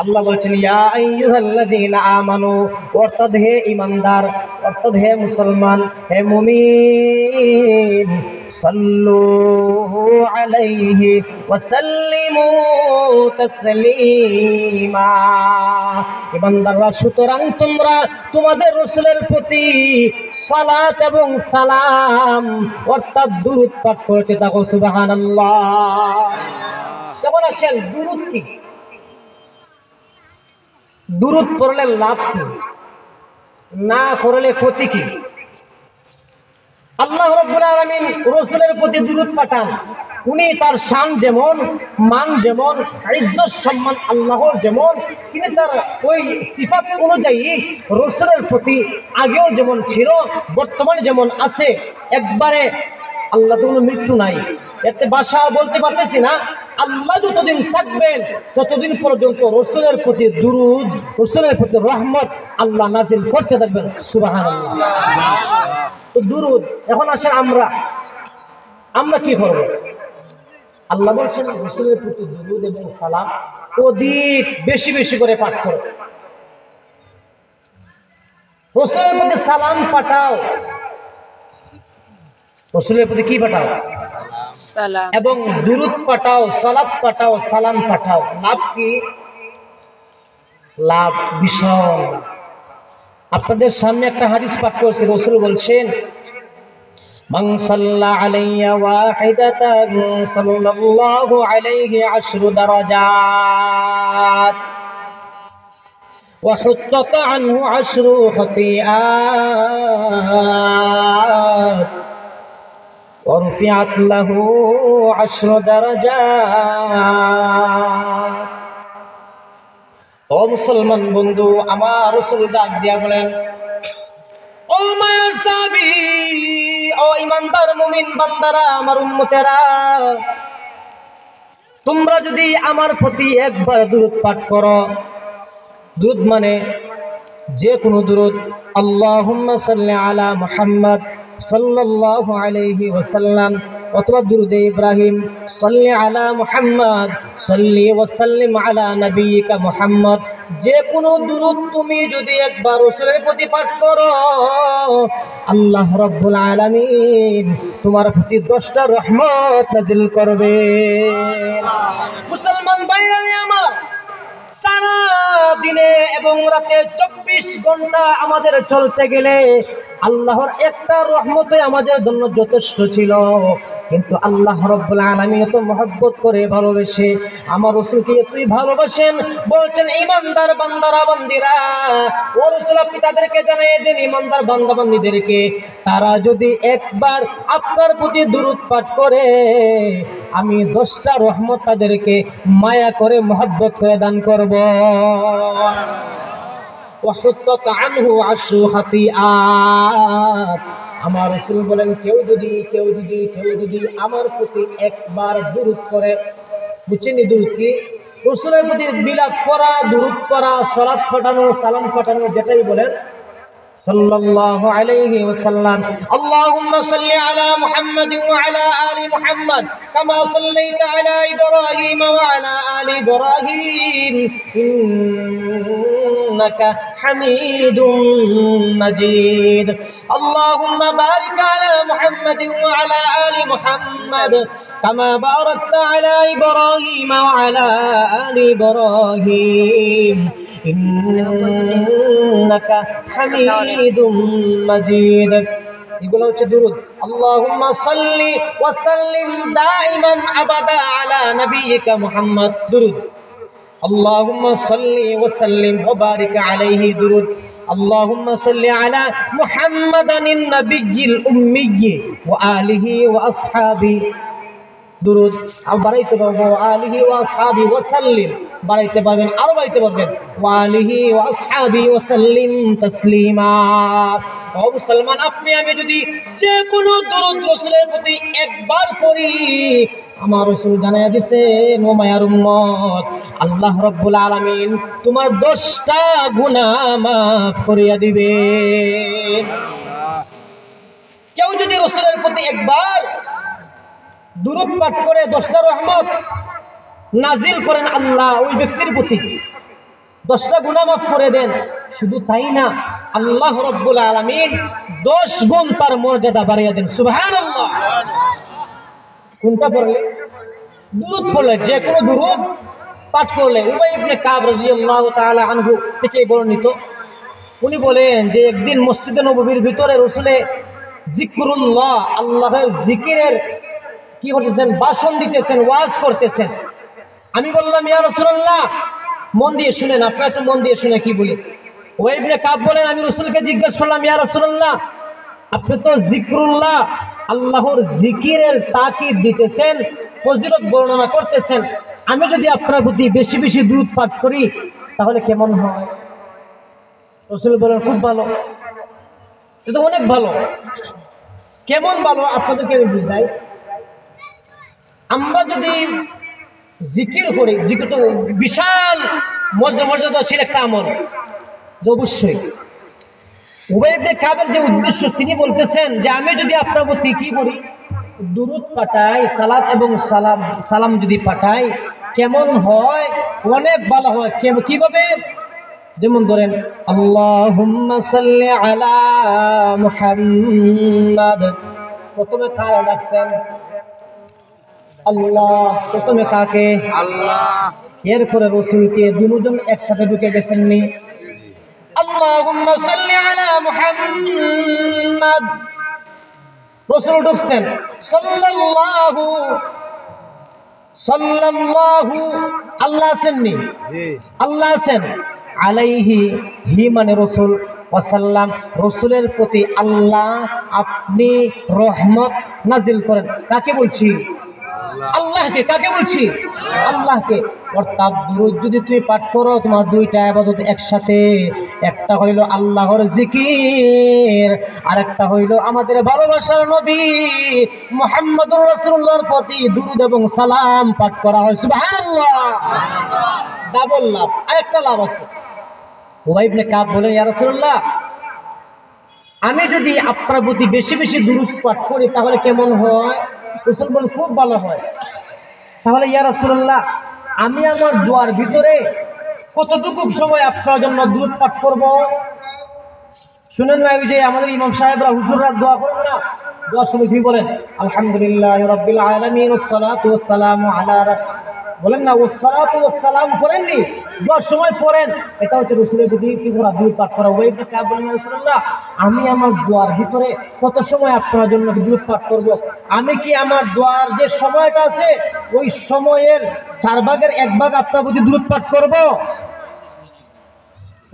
আল্লাহ বলছেন ইয়া আইয়ুহাল্লাযীনা আমানু, অর্থাৎ হে ইমানদার, অর্থাৎ হে মুসলমান, হে মুমিন, সাল্লু আলাইহি ওয়া সাল্লিমু তাসলিমা। ইমানদাররা, সুতরাং তোমরা তোমাদের রাসূলের প্রতি সালাত এবং সালাম অর্থাৎ দুরূদ পাঠ করতে থাকো। সুবহানাল্লাহ। যেমন আসেন দুরূদ কি? দুরূদ পড়লে লাভ কি, না করলে ক্ষতি কি? আল্লাহ রাব্বুল আলামিন রাসূলের প্রতি দুরূদ পাঠান, উনি তার শান যেমন, মান যেমন, ইজ্জত সম্মান আল্লাহর যেমন, তিনি তার ওই সিফাত অনুযায়ী রাসূলের প্রতি আগেও যেমন ছিল বর্তমানে যেমন আছে, একবারে আল্লাহ তো কোনো মৃত্যু নাই। এতে ভাষা বলতে পারতেছি না। আল্লাহ যতদিন থাকবেন ততদিন পর্যন্ত রাসূলের প্রতি দুরূদ, রাসূলের প্রতি রহমত আল্লাহ নাজিল করতে থাকবেন। সুবহানাল্লাহ। তো দুরূদ, এখন আসেন আমরা কি করব? আল্লাহ বলছেন রাসূলের প্রতি দুরূদ এবং সালাম অধিক বেশি বেশি করে পাঠ করো। রাসূলের প্রতি সালাম পাঠাও, রাসূলের প্রতি কি পাঠাও? সালাম। এবং দুরূদ পাঠাও, সালাত পাঠাও, সালাম পাঠাও। লাভ কি? লাভ বিশাল। আপনাদের সামনে একটা হাদিস পাঠ করছি, রাসূল বলছেন, মান সাল্লা আলাইয়া ওয়াহিদাতান সাল্লাল্লাহু আলাইহি 10 দারাজাত ওয়া হুত্তাত আনহু 10 খতিআত ওয়া রুফিআত লাহু 10 দারাজাত। ও মুসলমান বন্ধু, আমার রাসূল ডাক দিয়া বলেন, ও মায়ার সাহাবী, ও ইমানদার মুমিন বান্দারা, আমার উম্মতেরা, তোমরা যদি আমার প্রতি একবার দুরূদ পাঠ করো, দুরূদ মানে যে কোনো দুরূদ, আল্লাহুম্মা সাল্লি আলা মুহাম্মদ সাল্লাল্লাহু আলাইহি ওয়াসাল্লাম, অথবা দুরূদে ইব্রাহিম, সাল্লি আলা মুহাম্মদ সাল্লি ওয়া সাল্লিম আলা নবিয়িকা মুহাম্মদ, যে কোনো দুরূদ তুমি যদি একবার রাসূলের প্রতি পাঠ করো, আল্লাহ রাব্বুল আলামিন তোমার প্রতি 10টা রহমত নাযিল করবে। মুসলমান ভাইরা আমার, সারা দিনে এবং রাতে 24 ঘন্টা আমাদের চলতে গেলে আল্লাহর একটা রহমতে আমাদের জন্য যথেষ্ট ছিল, কিন্তু আল্লাহ রাব্বুল আলামিন এত মহব্বত করে ভালোবেসে আমার রাসূলকে এতই ভালোবাসেন, বলছেন ঈমানদার বান্দারা বান্দিরা, ও রাসূল আপনি তাদেরকে জানিয়ে দেন, ঈমানদার বান্দা বান্দীদেরকে, তারা যদি একবার আপনার প্রতি দুরূদ পাঠ করে, আমি 10টা রহমত তাদেরকে মায়া করে মহব্বত করে দান করব। ওয়াহুত্তাত আনহু আশু খাতিআত, আমার রাসূল বলেন কেউ যদি আমার প্রতি একবার দুরূদ করে, বুঝছেন দুরূদ কি? রাসূলের প্রতি বিলাদ করা, দুরূদ করা, সালাত পাঠানো, সালাম পাঠানো, যেটাই বলেন সাল্লাল্লাহু আলাইহি ওয়াসাল্লাম। আল্লাহুম্মা সাল্লি আলা মুহাম্মাদিন ওয়া আলা আলি মুহাম্মাদ কামা সাল্লাইতা আলা ইব্রাহিম ওয়া আলা আলি ইব্রাহিম ইন্নাকা হামিদুম মাজিদ। আল্লাহুম্মা বারিক আলা মুহাম্মাদিন ওয়া আলা আলি মুহাম্মাদ কামা বারাকতা আলা ইব্রাহিম ওয়া আলা আলি ইব্রাহিম ইন্নাকা হামিদুম মাজিদ। এগুলো হচ্ছে দুরূদ। আল্লাহুম্মা সাল্লি ওয়া সাল্লিম দাইমান আবাদা আলা নবিয়িকা মুহাম্মদ, দুরূদ। আল্লাহুম্মা সাল্লি ওয়া সাল্লিম ওয়া বারিক আলাইহি, দুরূদ। আল্লাহুম্মা সাল্লি আলা মুহাম্মাদানিন নাবিয়্যিল উম্মিয়্যি ওয়া আলিহি ওয়া আসহাবি, দুরূদ। আর বাড়াইতে পারবো আলিহি ওয়া আসহাবি ওয়া সাল্লিম, বাড়াইতে পারবেন, আরো বাড়াইতে পারবেন, ওয়া আলিহি ওয়া আসহাবি ওয়া সাল্লিম তাসলিমা। ও মুসলমান, আপনি আমি যদি যে কোনো দুরূদ রাসূলের প্রতি একবার পড়ি, আমার রাসূল জানায়া দিয়েছেন, ও মায়ার উম্মত, আল্লাহ রাব্বুল আলামিন তোমার 10টা গুনাহ মাফ করিয়া দিবেন। কেউ যদি রাসূলের প্রতি একবার দুরূদ পাঠ করে 10টা রহমত নাজিল করেন আল্লাহ ওই ব্যক্তির প্রতি, 10টা গুনাহ মাফ করে দেন। শুধু তাই না, আল্লাহ রাব্বুল আলামিন 10 গুণ তার মর্যাদা বাড়িয়ে দেন। সুবহানাল্লাহ। কোনটা পড়লে? দুরূদ পড়লে, যে কোনো দুরূদ পাঠ করলে। উবাই ইবনে কাব রাদিয়াল্লাহু তাআলা আনহু থেকে বর্ণিত, উনি বলেন যে একদিন মসজিদে নববীর ভিতরে রাসূলে জিকরুল্লাহ, আল্লাহর জিকিরের কি করতেছেন, ভাষণ দিতেছেন, ওয়াজ করতেছেন। আমি বললাম, ইয়া রাসূলুল্লাহ, মন দিয়ে শুনেন, আপনারা একটু মন দিয়ে শুনে কি বলি। উবাই ইবনে কাব বলেন, আমি রাসূলকে জিজ্ঞাসা করলাম, ইয়া রাসূলুল্লাহ, আপনি তো জিকরুল্লাহ, আল্লাহর জিকিরের তাকিদ দিতেছেন, ফজিলত বর্ণনা করতেছেন, আমি যদি আপনার প্রতি বেশি বেশি দুরূদ পাঠ করি তাহলে কেমন হয়? রাসূল বলেন, খুব ভালো, এটা অনেক ভালো। কেমন ভালো আপনাদেরকে আমি বুঝাই। আমরা যদি জিকির করি, জিকির তো বিশাল মর্যাদাশীল একটা আমল, অবশ্যই। উবাই ইবনে কাবের যে উদ্দেশ্য, তিনি বলতেছেন যে আমি যদি আপনার প্রতি কি করি, দুরূদ পাঠাই, সালাত এবং সালাম যদি পাঠাই, কেমন হয়? অনেক ভালো হয়। কিভাবে? যেমন ধরেন, আল্লাহুম্মা সাল্লি আলা মুহাম্মাদ, প্রথমে কারা ডাকছেন? আল্লাহ। প্রথমে কাকে? আল্লাহ। এরপরে রাসূলকে, দুজন একসাথে ঢুকে গেছেন নি? আল্লাহুম্মা সাল্লি আলা মুহাম্মাদ, রাসূল ঢুকছেন, সাল্লাল্লাহু আল্লাহ আছেন নি? আল্লাহ আছেন, আলাইহি, হি মানে রাসূল, ওয়াসাল্লাম, রাসূলের প্রতি আল্লাহ আপনি রহমত নাজিল করেন। কাকে বলছি? আল্লাহকে। কাকে বলছি? আল্লাহকে। অর্থাৎ দুরূদ যদি তুমি পাঠ করো, তোমার দুইটা ইবাদত একসাথে, একটা হইল আল্লাহর জিকির, আর একটা হইল আমাদের ভালোবাসার নবী মুহাম্মদুর রাসূলুল্লাহর প্রতি দুরূদ এবং সালাম পাঠ করা হয়। সুবহানাল্লাহ। ডাবল লাভ। আরেকটা লাভ আছে। উবাই ইবনে কাব বলেন, ইয়া রাসূলুল্লাহ, আমি যদি আপনার প্রতি বেশি বেশি দুরূদ পাঠ করি তাহলে কেমন হয়? রাসূল বলেন, খুব ভালো হয়। তাহলে ইয়া রাসূলুল্লাহ, আমি আমার দোয়ার ভিতরে কতটুকু সময় আপনার জন্য দুরূদ পাঠ করব? শুনেন না, ওই যে আমাদের ইমাম সাহেবরা হুজুররা দোয়া করেন না, দোয়ার সময় কি বলেন? আলহামদুলিল্লাহি রাব্বিল আলামিন ওয়াসসালাতু ওয়াসসালামু আলা বলেন না, ওয়াসসালাতু ওয়াসসালাম করেননি? দোয়ার সময় পড়েন। এটা হচ্ছে রাসূলের প্রতি কি করা? দুরূদ পাঠ করা। ওই ইবনে কাব বলেন, ইয়া রাসূলুল্লাহ, আমি আমার দোয়ার ভিতরে কত সময় আপনার জন্য দুরূদ পাঠ করব? আমি কি আমার দোয়ার যে সময়টা আছে ওই সময়ের 4 ভাগের 1 ভাগ আপনার প্রতি দুরূদ পাঠ করব?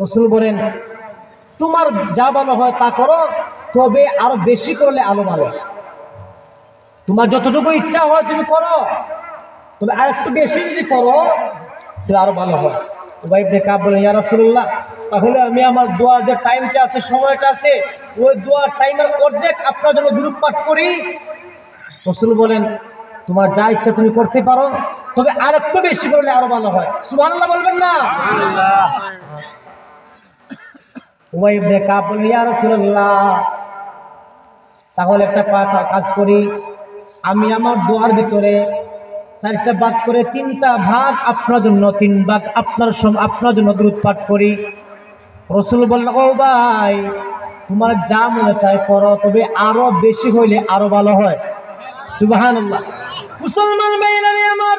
রাসূল বলেন, তোমার যা ভালো হয় তা করো, তবে আরো বেশি করলে আরো ভালো। তোমার যতটুকু ইচ্ছা হয় তুমি করো, তবে আর একটু বেশি যদি করো তাহলে আরো ভালো হয়। উবাই ইবনে কাব বলেন, ইয়া রাসূলুল্লাহ, তাহলে আমি আমার দোয়ার যে টাইমটা আছে, সময়টা আছে, ওই দোয়ার টাইমের অর্ধেক আপনার জন্য দুরূদ পাঠ করি। রাসূল বলেন, তোমার যা ইচ্ছা তুমি করতে পারো, তবে আর একটু বেশি করলে আরো ভালো হয়। সুবহানাল্লাহ বলবেন না? উবাই ইবনে কাব বলেন, ইয়া রাসূলুল্লাহ, তাহলে একটা কাজ করি, আমি আমার দোয়ার ভিতরে 4টা ভাগ করে 3টা ভাগ আপনার জন্য, 3 ভাগ আপনার জন্য দুরূদ পাঠ করি। রাসূল বললেন, ও ভাই, তোমার যা মনে চায় করো, তবে আরো বেশি হইলে আরো ভালো হয়। সুবহানাল্লাহ। মুসলমান ভাইরা আমার,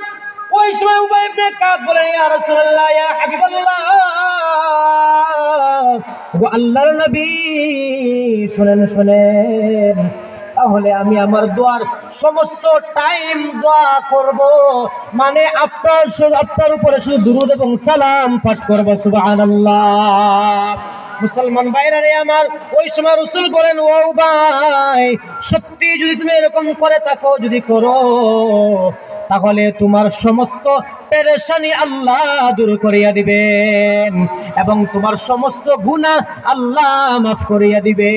ওই সময় উবাই ইবনে কাব বলেন, ইয়া রাসূলুল্লাহ, ইয়া হাবিবাল্লাহ, ও আল্লাহর নবী, শুনেন শুনেন, তাহলে আমি আমার দোয়ার সমস্ত টাইম দোয়া করব, মানে আপনার উপরে শুধু দুরূদ এবং সালাম পাঠ করব। সুবহানাল্লাহ। মুসলমান ভাইরা রে আমার, ওই সময় রাসূল বলেন, ও ভাই, সত্যি যদি তুমি এরকম করে থাকো, যদি করো, তাহলে তোমার সমস্ত পেরেশানি আল্লাহ দূর করিয়া দিবেন এবং তোমার সমস্ত গুনাহ আল্লাহ মাফ করিয়া দিবে।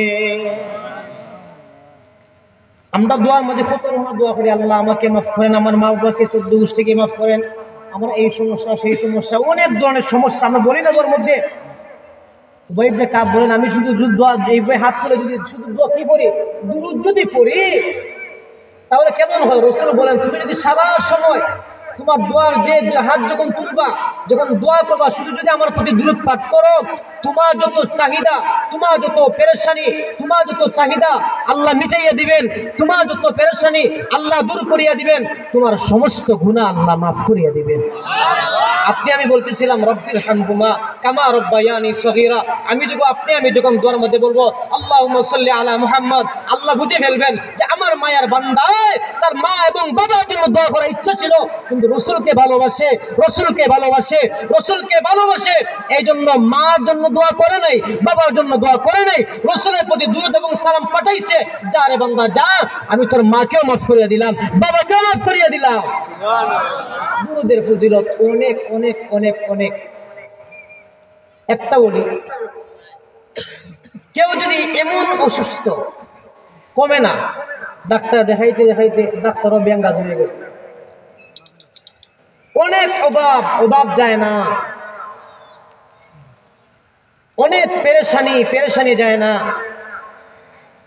আমরা দোয়ার মধ্যে কত রকমের দোয়া করি, আল্লাহ আমাকে মাফ করেন, আমার মা বাবাকে, 14 গোষ্ঠীকে মাফ করেন, আমার এই সমস্যা সেই সমস্যা, অনেক ধরনের সমস্যা আমরা বলি না দোয়ার মধ্যে। উবাই ইবনে কাব বলেন, আমি শুধু দোয়া এইভাবে হাত তুলে যদি শুধু দোয়া কি করি, দুরূদ যদি পড়ি, তাহলে কেমন হয়? রাসূল বলেন, তুমি যদি সারা সময় তোমার দোয়ার যে হাত যখন তুলবা, যখন দোয়া করবা, শুধু যদি আমার প্রতি দুরূদ পাঠ করো, তোমার যত চাহিদা, তোমার যত পেরেশানি, তোমার যত চাহিদা আল্লাহ মিটাইয়া দিবেন, তোমার যত পেরেশানি আল্লাহ দূর করিয়া দিবেন, তোমার সমস্ত গুনাহ আল্লাহ মাফ করিয়া দিবেন। আমি বলতেছিলাম, রব্বির হামহুমা কামা রব্বায়ানি সগীরা, আমি যখন দোয়ার মধ্যে বলবো আল্লাহুম্মা সাল্লি আলা মুহাম্মদ, আল্লাহ বুঝে ফেলবেন যে আমার মায়ের বান্দায় তার মা এবং বাবার জন্য দোয়া করার ইচ্ছা ছিল, কিন্তু রাসূলকে ভালোবাসে, রাসূলকে ভালোবাসে, রাসূলকে ভালোবাসে, এই জন্য মার জন্য দোয়া করে নাই, বাবার জন্য দোয়া করে নাই, রাসূলের প্রতি দুরূদ এবং সালাম পাঠাইছে, যা রে বান্দা যা, আমি তোর মাকেও মাফ করিয়া দিলাম, বাবাকেও মাফ করিয়া দিলাম। সুবহানাল্লাহ। দুরূদের ফজিলত অনেক অনেক অনেক অনেক। একটা বলি, কেউ যদি এমন অসুস্থ, কমে না, ডাক্তার দেখাইতে দেখাইতে ডাক্তারও ব্যাঙ্গাজ হয়ে গেছে, অনেক অভাব যায় না, অনেক পেরেশানি যায় না,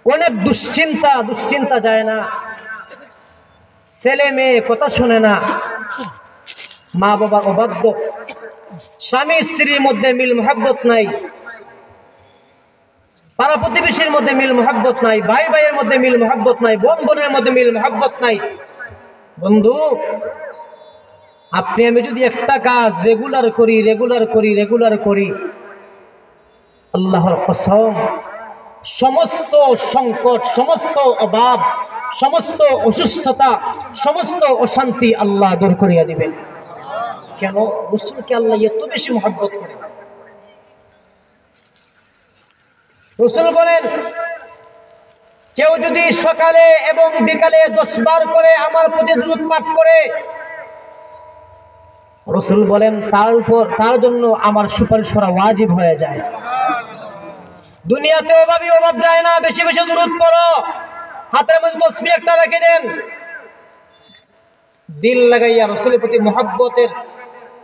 অনেক দুশ্চিন্তা যায় না, ছেলে মেয়ে কথা শুনে না, মা বাবা অবাধ্য, স্বামী স্ত্রীর মধ্যে মিল মহব্বত নাই, পাড়া প্রতিবেশীর মধ্যে মিল মহব্বত নাই, ভাই ভাইয়ের মধ্যে মিল মহব্বত নাই, বোন বোনের মধ্যে মিল মহব্বত নাই। বন্ধু, আপনি আমি যদি একটা কাজ রেগুলার করি, আল্লাহর কসম, সমস্ত সংকট, সমস্ত অভাব, সমস্ত অসুস্থতা, সমস্ত অশান্তি আল্লাহ দূর করিয়া দিবেন। কেন? রাসূলকে আল্লাহ এত বেশি মহব্বত করে। রাসূল বলেন, কেউ যদি সকালে এবং বিকালে 10 বার করে আমার প্রতি দুরূদ পাঠ করে, রাসূল বলেন তার জন্য আমার সুপারিশ করা ওয়াজিব হয়ে যায়। দুনিয়াতে অভাব যায় না, বেশি বেশি দুরূদ পড়ো, হাতের মধ্যে তাসবিহ একটা রেখে দেন, দিল লাগাইয়া রাসূলের প্রতি মুহাব্বতের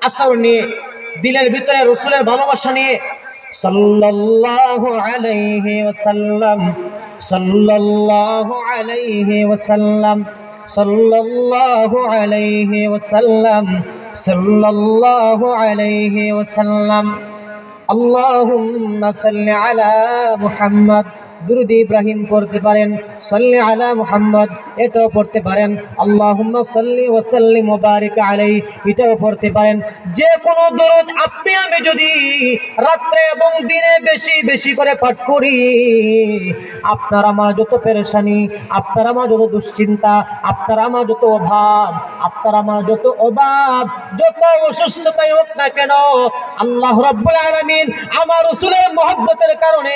আসর নিয়ে, দিলের ভিতরে রাসূলের ভালোবাসা নিয়ে সাল্লাল্লাহু আলাইহি ওয়াসাল্লাম, সাল্লাল্লাহু আলাইহি ওয়াসাল্লাম, সাল্লাল্লাহু আলাইহি ওয়াসাল্লাম, সাল্লাল্লাহু আলাইহি ওয়াসাল্লাম, আল্লাহুম্মা সাল্লি আলা মুহাম্মদ, দুরূদ ইব্রাহিম পড়তে পারেন, সাল্লি আলা মুহাম্মদ এটাও পড়তে পারেন, আল্লাহুম্মা সাল্লি ওয়া সাল্লিম ওয়া বারিক আলাইহি এটাও পড়তে পারেন। যে কোনো দুরূদ আপনি আমি যদি রাত্রে এবং দিনে বেশি বেশি করে পাঠ করি, আপনার আমার যত পেরেশানি, আপনার আমার যত দুশ্চিন্তা, আপনার আমার যত অভাব, আপনার আমার যত অসুস্থতাই হোক না কেন, আল্লাহ রাব্বুল আলামিন আমার রাসূলের মহব্বতের কারণে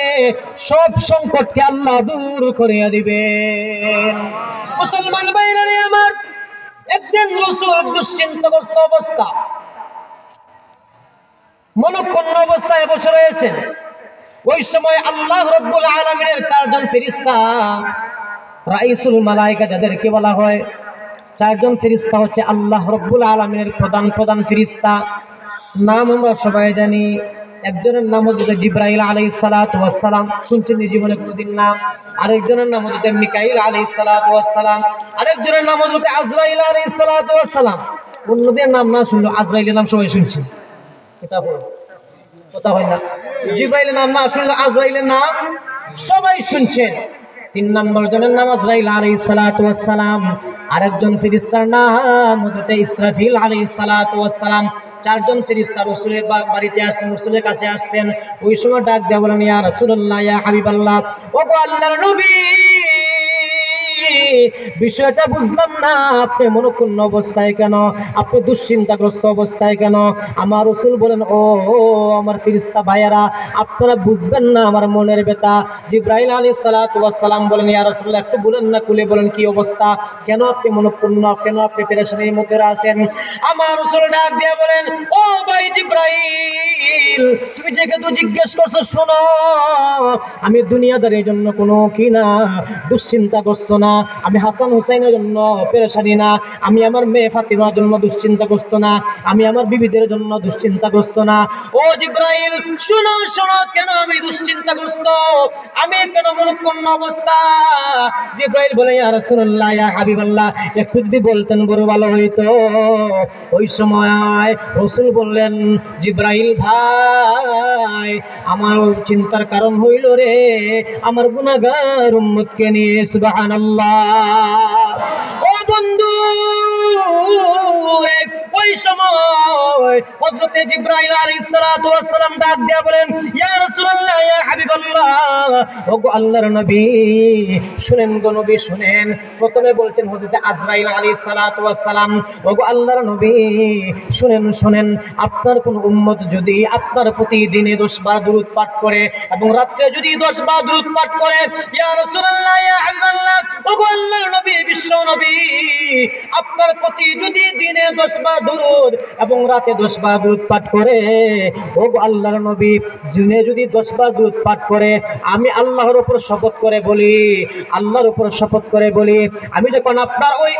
সব সংকটকে আল্লাহ দূর করিয়া দিবেন। মুসলমান ভাইরা আমার, একদিন রাসূল দুশ্চিন্তাগ্রস্ত অবস্থা, মনক্ষুণ্ণ অবস্থায় বসে রয়েছেন। ওই সময় আল্লাহ রাব্বুল আলামিনের 4 জন ফেরেশতা, রাইসুল মালায়েকা যাদেরকে বলা হয়, 4 জন ফেরেশতা হচ্ছে আল্লাহ রাব্বুল আলামিনের প্রধান ফেরেশতা। নাম আমরা সবাই জানি। একজনের নাম হচ্ছে জিবরাইল আলাইহিস সালাতু ওয়াস সালাম, শুনছেন জীবনে কোনদিন নাম? আরেকজনের নাম হচ্ছে মিকাইল আলাইহিস সালাতু ওয়াস সালাম, আরেকজনের নাম হচ্ছে আজরাইল আলাইহিস সালাতু ওয়াস সালাম। অন্যদের নাম না শুনলো, আজরাইলের নাম সবাই শুনছেন, কথা হয় না? জিবরাইলের নাম না শুনলো, আজরাইলের নাম সবাই শুনছেন। 3 নম্বর জনের নাম আজরাইল আলাইহিস সালাতু ওয়াস সালাম, আরেকজন ফেরেশতার নাম হচ্ছে ইসরাফিল আলাইহিস সালাতু ওয়াস সালাম। 4 জন ফেরেশতা রাসূলের বাড়িতে আসছেন, রাসূলের কাছে আসছেন। ওই সময় ডাক দেয়া বলেন, ইয়া রাসূলুল্লাহ, ইয়া হাবিবাল্লাহ, ওগো আল্লাহর নবী, বিষয়টা বুঝলাম না, আপনি মনক্ষুণ্ণ অবস্থায় কেন, আপনি দুশ্চিন্তাগ্রস্ত অবস্থায় কেন? আমার রাসূল বলেন, ও আমার ফেরেশতা ভাইয়েরা, আপনারা বুঝবেন না আমার মনের ব্যথা। জিবরাইল আলাইহিস সালাতু ওয়াস সালাম বলেন, ইয়া রাসূলুল্লাহ, একটু বলেন না, খুলে বলেন কি অবস্থা, কেন আপনি মনক্ষুণ্ণ, কেন আপনি পেরেশানির মধ্যে আছেন? আমার রাসূল ডাক দিয়ে বলেন, ও ভাই জিবরাইল, তুমি যেহেতু জিজ্ঞেস করছো, শোনো, আমি দুনিয়াদারের জন্য কোনো কি না দুশ্চিন্তাগ্রস্ত না, আমি হাসান হুসাইনের জন্য পেরেশানি না, আমি আমার মেয়ে ফাতিমার জন্য দুশ্চিন্তাগ্রস্ত না, আমি আমার বিবিদের জন্য দুশ্চিন্তাগ্রস্ত না। ও জিবরাইল, শোনো শোনো, কেন আমি দুশ্চিন্তাগ্রস্ত, আমি কেন মনক্ষুণ্ণ অবস্থা? জিবরাইল বলে, ইয়া রাসূলুল্লাহ, ইয়া হাবিবাল্লাহ, একটু যদি বলতেন বড় ভালো হইতো। ওই সময় রাসূল বললেন, জিবরাইল ভাই, আমার চিন্তার কারণ হইল রে আমার গুনাহগার উম্মতকে নিয়ে। সুবহানাল্লাহ। ও বন্ধু, ওই সময় হযরত জিবরাইল আলাইহিস সালাতু ওয়াস সালাম ডাক দিয়া বলেন, ইয়া রাসূলুল্লাহ, ইয়া হাবিবাল্লাহ, ওগো আল্লাহর নবী, শুনেন গো নবী, শুনেন। প্রথমে বলতেন হযরত আজরাইল আলাইহিস সালাতু ওয়াস সালাম, ওগো আল্লাহর নবী, শুনেন শুনেন, আপনার কোন উম্মত যদি আপনার প্রতি দিনে 10 বার দুরূদ পাঠ করে এবং রাতে যদি 10 বার দুরূদ পাঠ করে, ইয়া রাসূলুল্লাহ, ইয়া হাবিবাল্লাহ, ওগো আল্লাহর নবী, বিশ্ব নবী, আপনার প্রতি যদি দিনে 10 বার দুরূদ এবং রাতে 10 বার দুরূদ পাঠ করে, ওগো আল্লাহর নবী, দিনে যদি 10 বার দুরূদ পাঠ করে, আমি আল্লাহর উপর শপথ করে বলি, আল্লাহর উপর শপথ করে বলি, আমি যখন আপনার ওই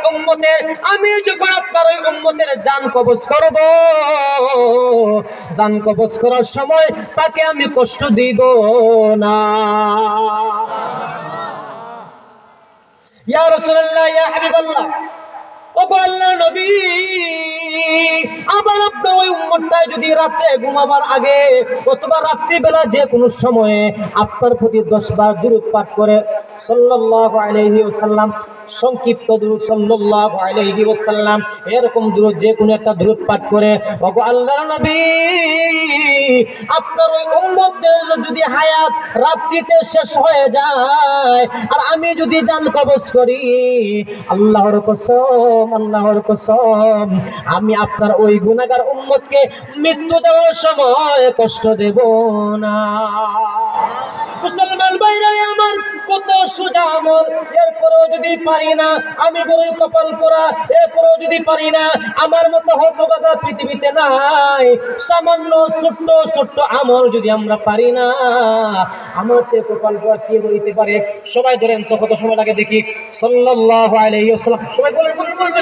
উম্মতের জান কবজ করব, জান কবজ করার সময় তাকে আমি কষ্ট দিব না। ইয়া রাসূলুল্লাহ, ইয়া হাবিবাল্লাহ, ওগো আল্লাহর নবী, আবার আপনার ওই উম্মতটা যদি রাতে ঘুমাবার আগে অথবা রাত্রিবেলা যে কোনো সময়ে আপনার প্রতি 10 বার দুরূদ পাঠ করে, সাল্লাল্লাহু আলাইহি ওয়াসাল্লাম, সংক্ষিপ্ত দুরূদ সাল্লাল্লাহু আলাইহি ওয়াসাল্লাম, এরকম দুরূদ যে কোনো একটা দুরূদ পাঠ করে, ওগো আল্লাহর নবী, আপনার ওই উম্মতদের যদি হায়াত রাত্রিতে শেষ হয়ে যায় আর আমি যদি জান কবজ করি, আল্লাহর কসম, আল্লাহর কসম, আমি আপনার ওই গুনাহগার উম্মতকে মৃত্যু দেওয়ার সময় কষ্ট দেব না। মুসলমান ভাইরা আমার, কত সোজা আমল, এরপরেও যদি পারি না, আমি বড়ই কপাল পোড়া, এরপরেও যদি পারি না, আমার মতো হতভাগা পৃথিবীতে নাই। সামান্য ছোট্ট ছোট্ট আমল যদি আমরা পারি না, আমার চেয়ে কপাল পোড়া কি হইতে পারে? সবাই ধরেন তো, কত সময় লাগে দেখি। সাল্লাল্লাহু আলাইহি ওয়াসাল্লাম, সবাই বলেন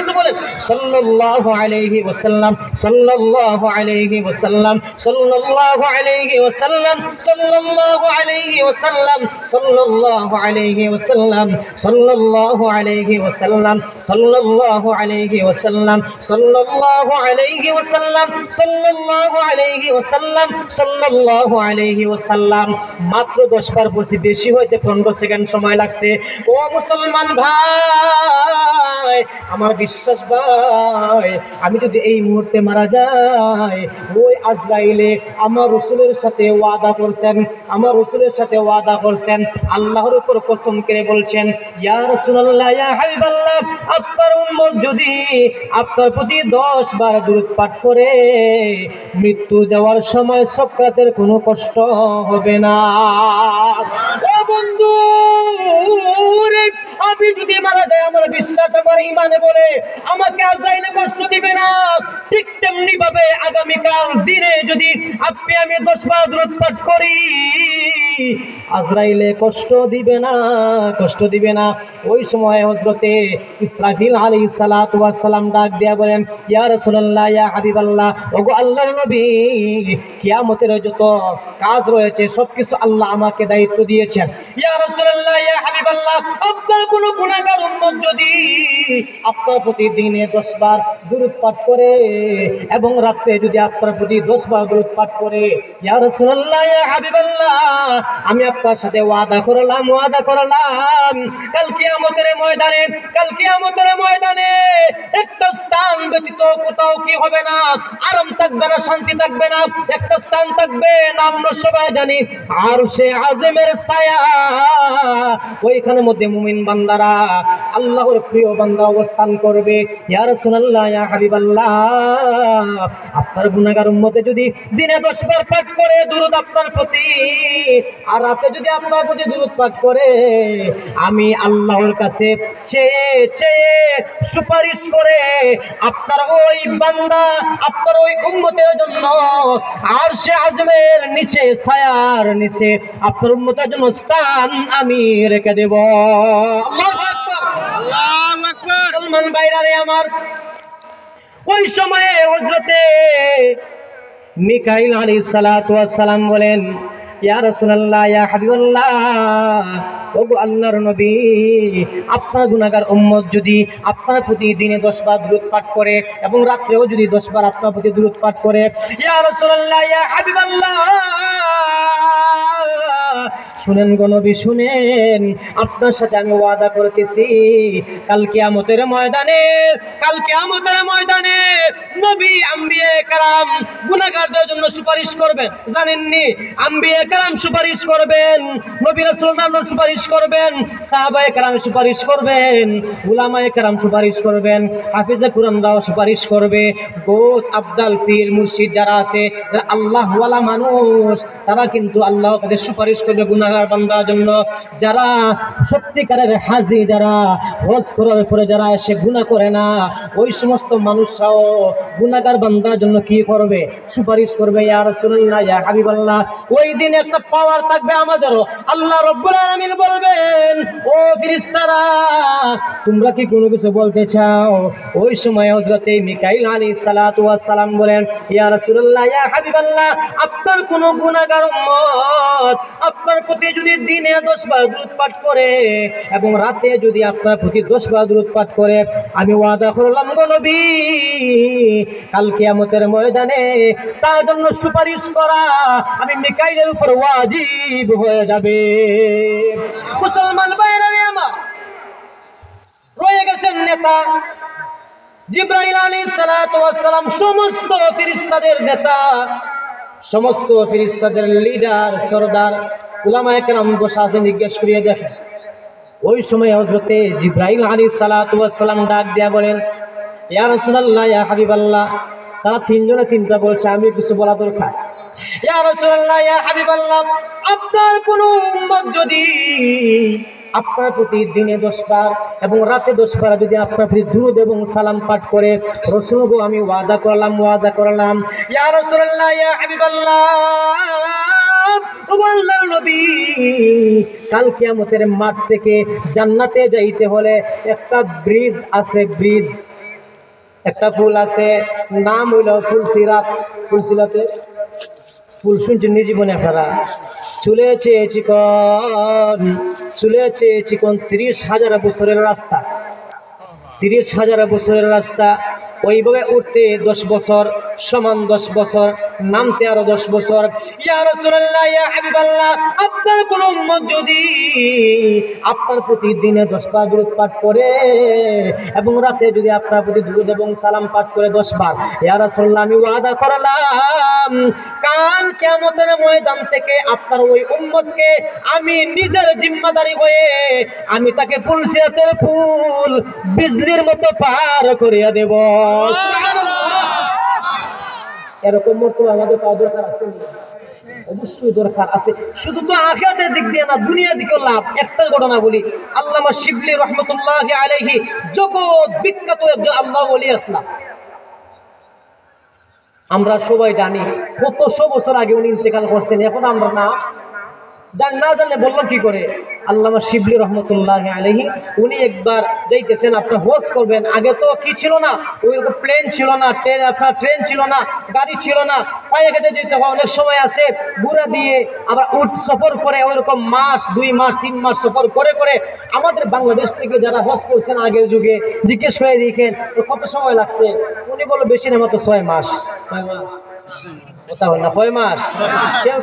একটু বলেন, সাল্লাল্লাহু আলাইহি ওয়াসাল্লাম, সাল্লাল্লাহু আলাইহি ওয়াসাল্লাম, সাল্লাল্লাহু আলাইহি ওয়াসাল্লাম, সাল্লাল্লাহু আলাইহি ওয়াসাল্লাম, সাল্লাল্লাহু আলাইহি ওয়াসাল্লাম, সাল্লাল্লাহু আলাইহি ওয়াসাল্লাম, সাল্লাল্লাহু আলাইহি ওয়াসাল্লাম, সাল্লাল্লাহু আলাইহি ওয়াসাল্লাম, সাল্লাল্লাহু আলাইহি ওয়াসাল্লাম, সাল্লাল্লাহু আলাইহি ওয়াসাল্লাম। মাত্র 10 বার বলছি, বেশি হইতে 15 সেকেন্ড সময় লাগছে। ও মুসলমান ভাই, আমার বিশ্বাস ভাই, আমি যদি এই মুহূর্তে মারা যাই, ওই আজরাইলে আমার রাসূলের সাথে ওয়াদা করছেন, আমার রাসূলের সাথে ওয়াদা করছেন, আল্লাহর উপর কসম করে বলছেন, ইয়া রাসূলুল্লাহ, ইয়া হাবিবাল্লাহ, আপনার উম্মত যদি আপনার প্রতি 10 বার দুরূদ পাঠ করে, মৃত্যু দেওয়ার সময় সাকরাতের কোনো কষ্ট হবে না। ও বন্ধু রে, আমি যদি মারা যাই, আমার বিশ্বাস, আমার ইমানে বলে আমাকে আজরাইলে কষ্ট দিবে না। ঠিক তেমনি ভাবে আগামীকাল দিনে যদি আপনি আমি 10 বার দুরূদ পাঠ করি, আজরাইলে কষ্ট দিবে না, কষ্ট দিবে না। ওই সময় হযরতে ইসরাফিল আলাইহিস সালাতু ওয়াস সালাম ডাক দিয়া বলেন, ইয়া রাসূলুল্লাহ, ইয়া হাবিবাল্লাহ, ওগো আল্লাহর নবী, কিয়ামতের যত কাজ রয়েছে সবকিছু আল্লাহ আমাকে দায়িত্ব দিয়েছেন। ইয়া রাসূলুল্লাহ, ইয়া হাবিবাল্লাহ, আপনার কোন গুনাহগার উম্মত যদি আপনার প্রতি দিনে 10 বার দুরূদ পাঠ করে এবং রাতে যদি আপনার প্রতি 10 বার দুরূদ পাঠ করে, ইয়া রাসূলুল্লাহ, ইয়া হাবিবাল্লাহ, আমি আপনার সাথে ওয়াদা করলাম, কাল কিয়ামতের ময়দানে, কাল কিয়ামতের ময়দানে একটা স্থান ব্যতীত কোথাও কি হবে না, আরাম থাকবে না, শান্তি থাকবে না। একটা স্থান থাকবে, নাম আমরা সবাই জানি, আরশে আযমের ছায়া। ওইখানের মধ্যে মুমিন বান্দারা, আল্লাহর প্রিয় বান্দা অবস্থান করবে। ইয়া রাসূলুল্লাহ, ইয়া হাবিবাল্লাহ, আপনার গুনাহগার উম্মতে যদি দিনে 10 বার পাঠ করে দুরূদ আপনার প্রতি, আর রাতে যদি আপনার প্রতি দুরূদ পাঠ করে, আমি আল্লাহর কাছে চেয়ে চেয়ে সুপারিশ করে আপনার ওই বান্দা, আপনার ওই উম্মতের জন্য আরশে আযমের নিচে, ছায়ার নিচে আপনার উম্মতের জন্য স্থান আমি রেখে দেব। আল্লাহু আকবার, আল্লাহু আকবার। মুসলমান ভাইরা রে আমার, ওই সময়ে হযরতে মিকাইল আলাইহিস সালাতু ওয়াস সালাম বলেন, ইয়া রাসূলুল্লাহ, ইয়া হাবিবাল্লাহ, ওগো আল্লাহর নবী, আপনার গুনাহগার উম্মত যদি আপনার প্রতি দিনে 10 বার দুরূদ পাঠ করে এবং রাত্রেও যদি 10 বার আপনার প্রতি দুরূদ পাঠ করে, ইয়া রাসূলুল্লাহ, ইয়া হাবিবাল্লাহ, শুনেন গো নবী, শুনেন, আপনার সাথে আমি ওয়াদা করতেছি, কাল কিয়ামতের ময়দানে, কাল কিয়ামতের ময়দানে নবী আম্বিয়া কেরাম গুনাহগারদের জন্য সুপারিশ করবেন। জানেননি? আম্বিয়া কেরাম সুপারিশ করবেন, নবী রাসূলগণ সুপারিশ করবেন, সাহাবায়ে কেরাম সুপারিশ করবেন, উলামায়ে কেরাম সুপারিশ করবেন, হাফেজে কুরআনরাও সুপারিশ করবে। গোস আব্দাল পীর মুর্শিদ যারা আছে, যারা আল্লাহ ওয়ালা মানুষ, তারা কিন্তু আল্লাহর কাছে সুপারিশ করবে গুনাহগার বান্দার জন্য। যারা সত্যিকারের হাজি, যারা হজ করার পরে যারা এসে গুনাহ করে না, ওই সমস্ত মানুষরাও গুনাহগার বান্দার জন্য কি করবে? সুপারিশ করবে। ইয়া রাসূলুল্লাহ, ইয়া হাবিবাল্লাহ, ওই দিন একটা পাওয়ার থাকবে আমাদেরও। আল্লাহ রাব্বুল আলামিন বলবেন, ও ফেরেশতারা, তোমরা কি কোনো কিছু বলতে চাও? ওই সময় হযরতে মিকাইল আলাইহিস সালাতু ওয়াস সালাম বলেন, ইয়া রাসূলুল্লাহ, ইয়া হাবিবাল্লাহ, আপনার কোন গুনাহগার উম্মত আপনার প্রতি যদি দিনে 10 বার দুরূদ পাঠ করে এবং রাতে যদি আপনার প্রতি 10 বার দুরূদ পাঠ করে, আমি ওয়াদা করলাম গো নবী, কাল কিয়ামতের ময়দানে তার জন্য সুপারিশ করা আমি মিকাইলের উপর ওয়াজিব হয়ে যাবে। মুসলমান ভাইরা আমার, রয়ে গেছেন নেতা জিবরাইল আলাইহিস সালাতু ওয়াস সালাম, সমস্ত ফেরেশতাদের নেতা, সমস্ত ফেরেশতাদের লিডার, সরদার। উলামায়ে কেরাম বসে আছেন, জিজ্ঞেস করিয়ে দেখেন। ওই সময় হযরতে জিবরাইল আলাইহিস সালাতু ওয়াস সালাম ডাক দিয়া বলেন, ইয়া রাসূলুল্লাহ, ইয়া হাবিবাল্লাহ, তারা তিনজনে তিনটা বলছে, আমি কিছু বলা দরকার। ইয়া রাসূলুল্লাহ, ইয়া হাবিবাল্লাহ, আপনার কোন উম্মত যদি আপনার প্রতি দিনে 10 বার এবং রাতে 10 বার যদি আপনার প্রতি দুরূদ এবং সালাম পাঠ করে, রাসূল গো আমি ওয়াদা করলাম ইয়া রাসূলুল্লাহ ইয়া হাবিবাল্লাহ, ও আল্লাহর নবী, কাল কিয়ামতের মাঠ থেকে জান্নাতে যাইতে হলে একটা ব্রিজ আছে, ব্রিজ, একটা ফুল আছে, নাম হইল ফুলসিরাত। ফুলসিরাতে ফুল শুনছেন নি জীবনে আপনারা? চলেছে চিকন 30,000 বছরের রাস্তা, 30,000 বছরের রাস্তা। ওইভাবে উঠতে 10 বছর সমান 10 বছর, নামতে আরো 10 বছর। ইয়া রাসূলুল্লাহ ইয়া হাবিবাল্লাহ, আপনার কোন উম্মত যদি আপনার প্রতি দিনে 10 বার দুরূদ পাঠ করে এবং রাতে যদি আপনার প্রতি দুরূদ এবং সালাম পাঠ করে 10 বার, ইয়া রাসূলুল্লাহ আমি ওয়াদা করলাম কাল কিয়ামতের ময়দান থেকে আপনার ওই উম্মতকে আমি নিজের জিম্মাদারি হয়ে আমি তাকে ফুলসিরাতের ফুল বিজলির মতো পার করিয়া দেব। এরকম মর্তবা আমাদের পাওয়া দরকার আছে, অবশ্যই দরকার আছে। শুধু তো আখিরাতের দিক দিয়ে না, দুনিয়ার দিকেও লাভ। একটা ঘটনা বলি, আল্লামা শিবলি রহমতুল্লাহি আলাইহি জগৎ বিখ্যাত একজন আল্লাহর ওলি আসলাম। আমরা সবাই জানি কত 100 বছর আগে উনি ইন্তেকাল করছেন, এখন আমরা না জানলে বললাম কি করে। আল্লামা শিবলি রহমতুল্লাহি আলাইহি উনি একবার যাইতেছেন, আপনার হজ করবেন। আগে তো কি ছিল না, ওইরকম প্লেন ছিল না, ট্রেন ছিল না, গাড়ি ছিল না, পায়ে হেঁটে যেতে হয়। অনেক সময় আছে বুড়া দিয়ে, আবার উট সফর করে, ওইরকম মাস 2 মাস 3 মাস সফর করে করে আমাদের বাংলাদেশ থেকে যারা হজ করছেন আগের যুগে জিজ্ঞেস করে দেখেন কত সময় লাগছে। উনি বলল বেশি না, মাত্র 6 মাস। 6 মাস কথা হয় না, 6 মাস।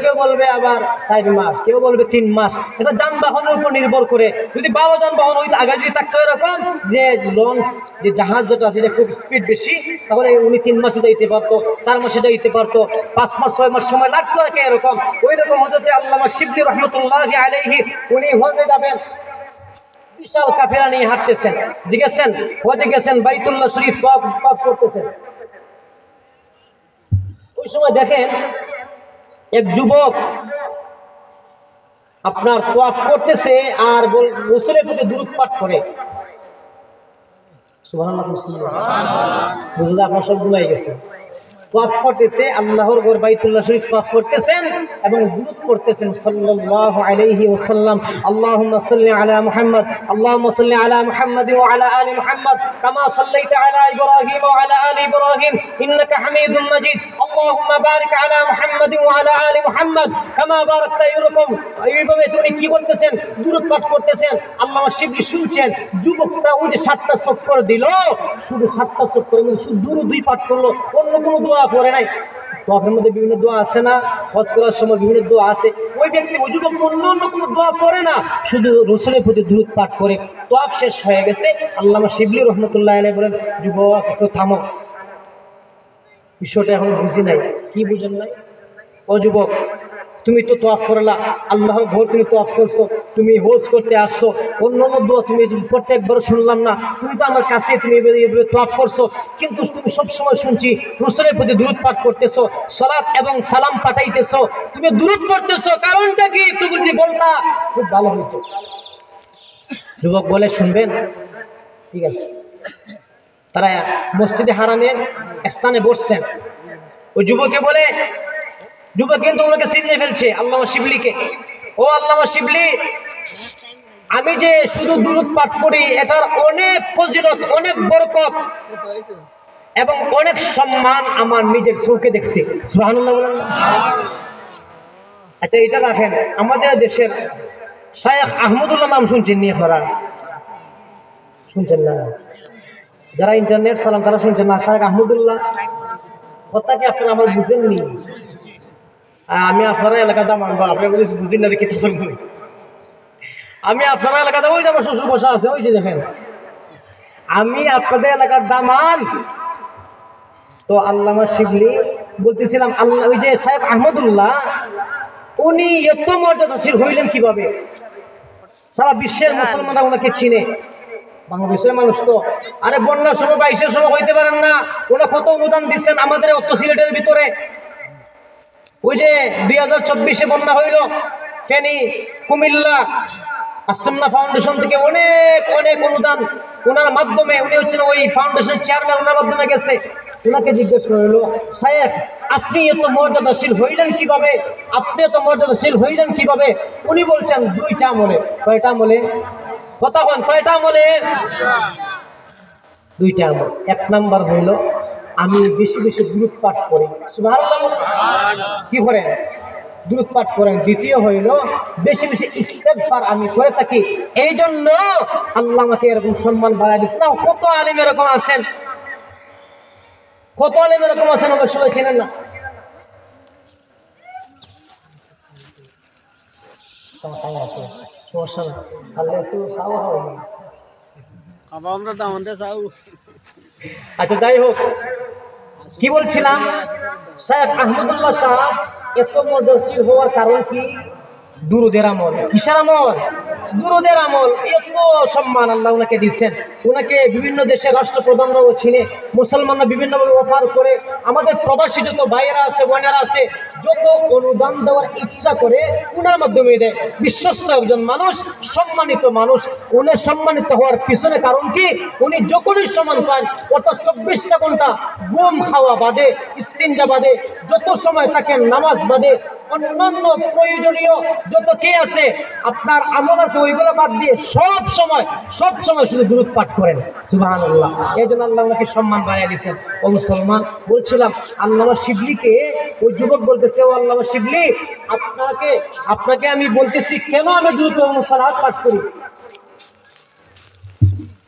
কেউ বলবে আবার 4 মাস, কেউ বলবে 3 মাস। এটা যানবাহনের উপর নির্ভর করে। যদি বড় যানবাহন হইতে আগে যদি থাকতো এরকম যে লঞ্চ, যে জাহাজ যেটা সেটা খুব স্পিড বেশি, তাহলে উনি 3 মাসে যাইতে পারতো, 4 মাসে যাইতে পারতো, 5 মাস 6 মাস সময় লাগতো আর কি। এরকম ওই রকম হজরতে আল্লামা শিবলি রহমতুল্লাহি আলাইহি উনি হজে যাবেন, বিশাল কাফেলা নিয়ে হাঁটতেছেন, জিজ্ঞেসেন হজে গেছেন, বাইতুল্লাহ শরীফ তওয়াফ করতেছেন। ওই সময় দেখেন এক যুবক আপনার তওয়াফ করতেছে আর রাসূলের প্রতি দুরূদ পাঠ করে। সুবহানাল্লাহ, বুঝলে আপনার সব ঘুমাই গেছে। তওয়াফ করতেছে, আল্লাহর ঘর বাইতুল্লাহ শরীফ তওয়াফ করতেছেন এবং দুরূদ পড়তেছেন সাল্লাল্লাহু আলাইহি ওয়াসাল্লাম। আল্লাহুম্মা সাল্লি আলা মুহাম্মদ, আল্লাহুম্মা সাল্লি আলা মুহাম্মাদ ওয়া আলা আলি মুহাম্মদ কামা সাল্লাইতা আলা ইব্রাহিম ওয়া আলা আলি ইব্রাহিম ইন্নাকা হামিদুম মাজিদ। আল্লাহুম্মা বারিক আলা মুহাম্মাদ ওয়া আলা আলি মুহাম্মদ কামা বারাকতা। এরকম এইভাবে তিনি কি করতেছেন, দুরূদ পাঠ করতেছেন। আল্লামা শিবলি শুনছেন, যুবকটা ওই যে 7টা চক্কর দিল, শুধু 7টা চক্করের মধ্যে শুধু দুরূদই পাঠ করলো, অন্য কোনো দোয়া পড়ে নাই। তওয়াফের মধ্যে বিভিন্ন দোয়া আছে না, হজ করার সময় বিভিন্ন দোয়া আছে। ওই ব্যক্তি, ওই যুবক অন্য কোনো দোয়া পড়ে না, শুধু রাসূলের প্রতি দুরূদ পাঠ করে। তওয়াফ শেষ হয়ে গেছে। আল্লামা শিবলি রহমতুল্লাহি আলাইহি বলেন, যুবক একটু থামো, বিষয়টা এখন বুঝি নাই। কি বুঝেন নাই? ও যুবক, তুমি তো তওয়াফ করলা, আল্লাহর ঘর তুমি তওয়াফ করছো, তুমি হজ করতে আসছো, অন্য দোয়া তুমি করতে একবার শুনলাম না। তুমি তো আমার কাছে তুমি এভাবে তওয়াফ করছো, কিন্তু তুমি সবসময় শুনছি রাসূলের প্রতি দুরূদ পাঠ করতেছো, সালাত এবং সালাম পাঠাইতেছো, তুমি দুরূদ পড়তেছো, কারণটা কি একটু যদি বলতা খুব ভালো হতো। যুবক বলে, শুনবেন? ঠিক আছে। তারা মসজিদে হারামের স্থানে বসছেন। ওই যুবকে বলে, যুবক কিন্তু ওনাকে চিনে ফেলছে, আল্লামা শিবলিকে। ও আল্লামা শিবলি, আমি যে শুধু দুরূদ পাঠ করি, এটার অনেক ফজিলত, অনেক বরকত এবং অনেক সম্মান আমার নিজের চোখে দেখছি। সুবহানাল্লাহ বলেন। আচ্ছা এটা রাখেন, আমাদের দেশের শায়েখ আহমদুল্লাহ নাম শুনছেন নিয়ে ফেরা? শুনছেন না? যারা ইন্টারনেট সালাম তারা শুনছেন না? শায়েখ আহমদুল্লাহ কথা কি আপনারা আমার বুঝেননি? আমি আপনারা এলাকাটা মানবো, আপনি বুঝি না কি তখন বলি। আমি আপনারা এলাকাতে, ওই যে আমার শ্বশুর বসা আছে, ওই যে দেখেন, আমি আপনাদের এলাকার দামান। তো আল্লামা শিবলি বলতেছিলাম, আল্লাহ ওই যে শায়েখ আহমদুল্লাহ উনি এত মর্যাদাশীল হইলেন কিভাবে? সারা বিশ্বের মুসলমানরা ওনাকে চিনে। বাংলাদেশের মানুষ তো আরে বন্যার সময় 22-এর সময় হইতে পারেন না, ওরা কত অনুদান দিচ্ছেন আমাদের উত্তর সিলেটের ভিতরে। ওই যে 2024-এ বন্যা হইল, ফেনী, কুমিল্লা, আসন্না ফাউন্ডেশন থেকে অনেক অনেক অনুদান ওনার মাধ্যমে, উনি হচ্ছেন ওই ফাউন্ডেশন চেয়ারম্যান, ওনার মাধ্যমে গেছে। ওনাকে জিজ্ঞেস করলো, সাহেব আপনি এত মর্যাদাশীল হইলেন কিভাবে, আপনি এত মর্যাদাশীল হইলেন কিভাবে? উনি বলছেন 2টা আমলে। কয়টা আমলে? কথা বলেন, কয়টা আমলে? 2টা আমল। 1 নাম্বার হইল আমি বেশি বেশি দুরূদ পাঠ করি। সুবহানাল্লাহ। কি করেন? দুরূদ পাঠ করেন। দ্বিতীয় হইল বেশি বেশি ইস্তেগফার আমি করে থাকি, এই জন্য আল্লাহ আমাকে এরকম সম্মান বাড়ায় দিচ্ছে। না, কত আলেম এরকম আছেন, কত আলেম এরকম আছেন, আমরা সবাই চেনেন না। আচ্ছা, যাই হোক, কি বলছিলাম, শেখ আহমদুল্লাহ শাহ এত মর্যাদাশীল হওয়ার কারণ কি? দুরুদের আমল। কিসের আমল? দুরুদের আমল। এত সম্মান আল্লাহ ওনাকে দিচ্ছেন। ওনাকে বিভিন্ন দেশের রাষ্ট্রপ্রধানরাও চিনে, মুসলমানরা বিভিন্নভাবে অফার করে। আমাদের প্রবাসী যত ভাইয়েরা আছে, বোনেরা আছে, যত অনুদান দেওয়ার ইচ্ছা করে ওনার মাধ্যমে দেয়। বিশ্বস্ত একজন মানুষ, সম্মানিত মানুষ। উনি সম্মানিত হওয়ার পিছনে কারণ কি? উনি যখনই সম্মান পান, অর্থাৎ 24টা ঘন্টা ঘুম খাওয়া বাদে, ইস্তিনজা বাদে, যত সময় তাকে নামাজ বাদে, অন্যান্য প্রয়োজনীয় যত কে আছে, আপনার আমল আছে, ওইগুলো বাদ দিয়ে সব সময় শুধু দুরূদ পাঠ করেন। সুবহানাল্লাহ। এই জন্য আল্লাহ ওনাকে সম্মান বাড়িয়ে দিয়েছেন। ও মুসলমান, বলছিলাম আল্লামা শিবলিকে ওই যুবক বলতেছে, ও আল্লামা শিবলি, আপনাকে আমি বলতেছি কেন আমি দ্রুত সালাত পাঠ করি।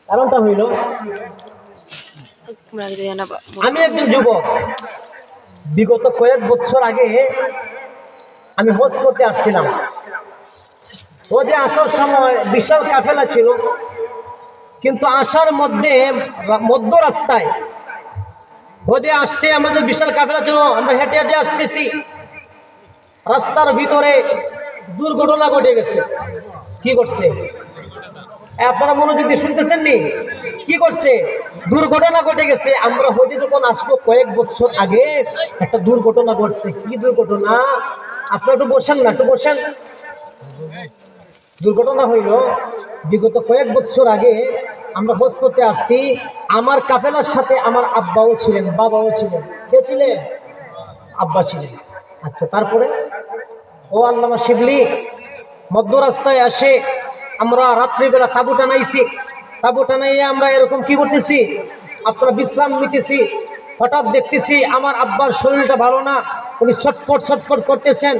কারণটা হইল, আমি একজন যুবক, বিগত কয়েক বছর আগে আমি হজ করতে আসছিলাম। হজে আসার সময় বিশাল কাফেলা ছিল, কিন্তু আসার মধ্য রাস্তায় হজে আসতে আমাদের বিশাল কাফেলা ছিল, আমরা হেঁটে হেঁটে আসতেছি, রাস্তার ভিতরে দুর্ঘটনা ঘটে গেছে। কি করছে? আপনারা মনোযোগ দিয়ে শুনতেছেন নি? কি করছে? দুর্ঘটনা ঘটে গেছে। আমরা হজে যখন আসবো কয়েক বছর আগে একটা দুর্ঘটনা ঘটছে। কি দুর্ঘটনা? আপনারা একটু বসেন না, একটু বসেন। দুর্ঘটনা হইল, বিগত কয়েক বছর আগে আমরা হজ করতে আসছি, আমার কাফেলার সাথে আমার আব্বাও ছিলেন, বাবাও ছিলেন। কে ছিলেন? আব্বা ছিলেন। আচ্ছা, তারপরে ও আল্লামা শিবলি মধ্য রাস্তায় আসে, আমরা রাত্রিবেলা তাবু টানাইছি। তাবু টানাইয়ে আমরা এরকম কি করতেছি, আপনারা বিশ্রাম নিতেছি। হঠাৎ দেখতেছি আমার আব্বার শরীরটা ভালো না, উনি ছটফট করতেছেন।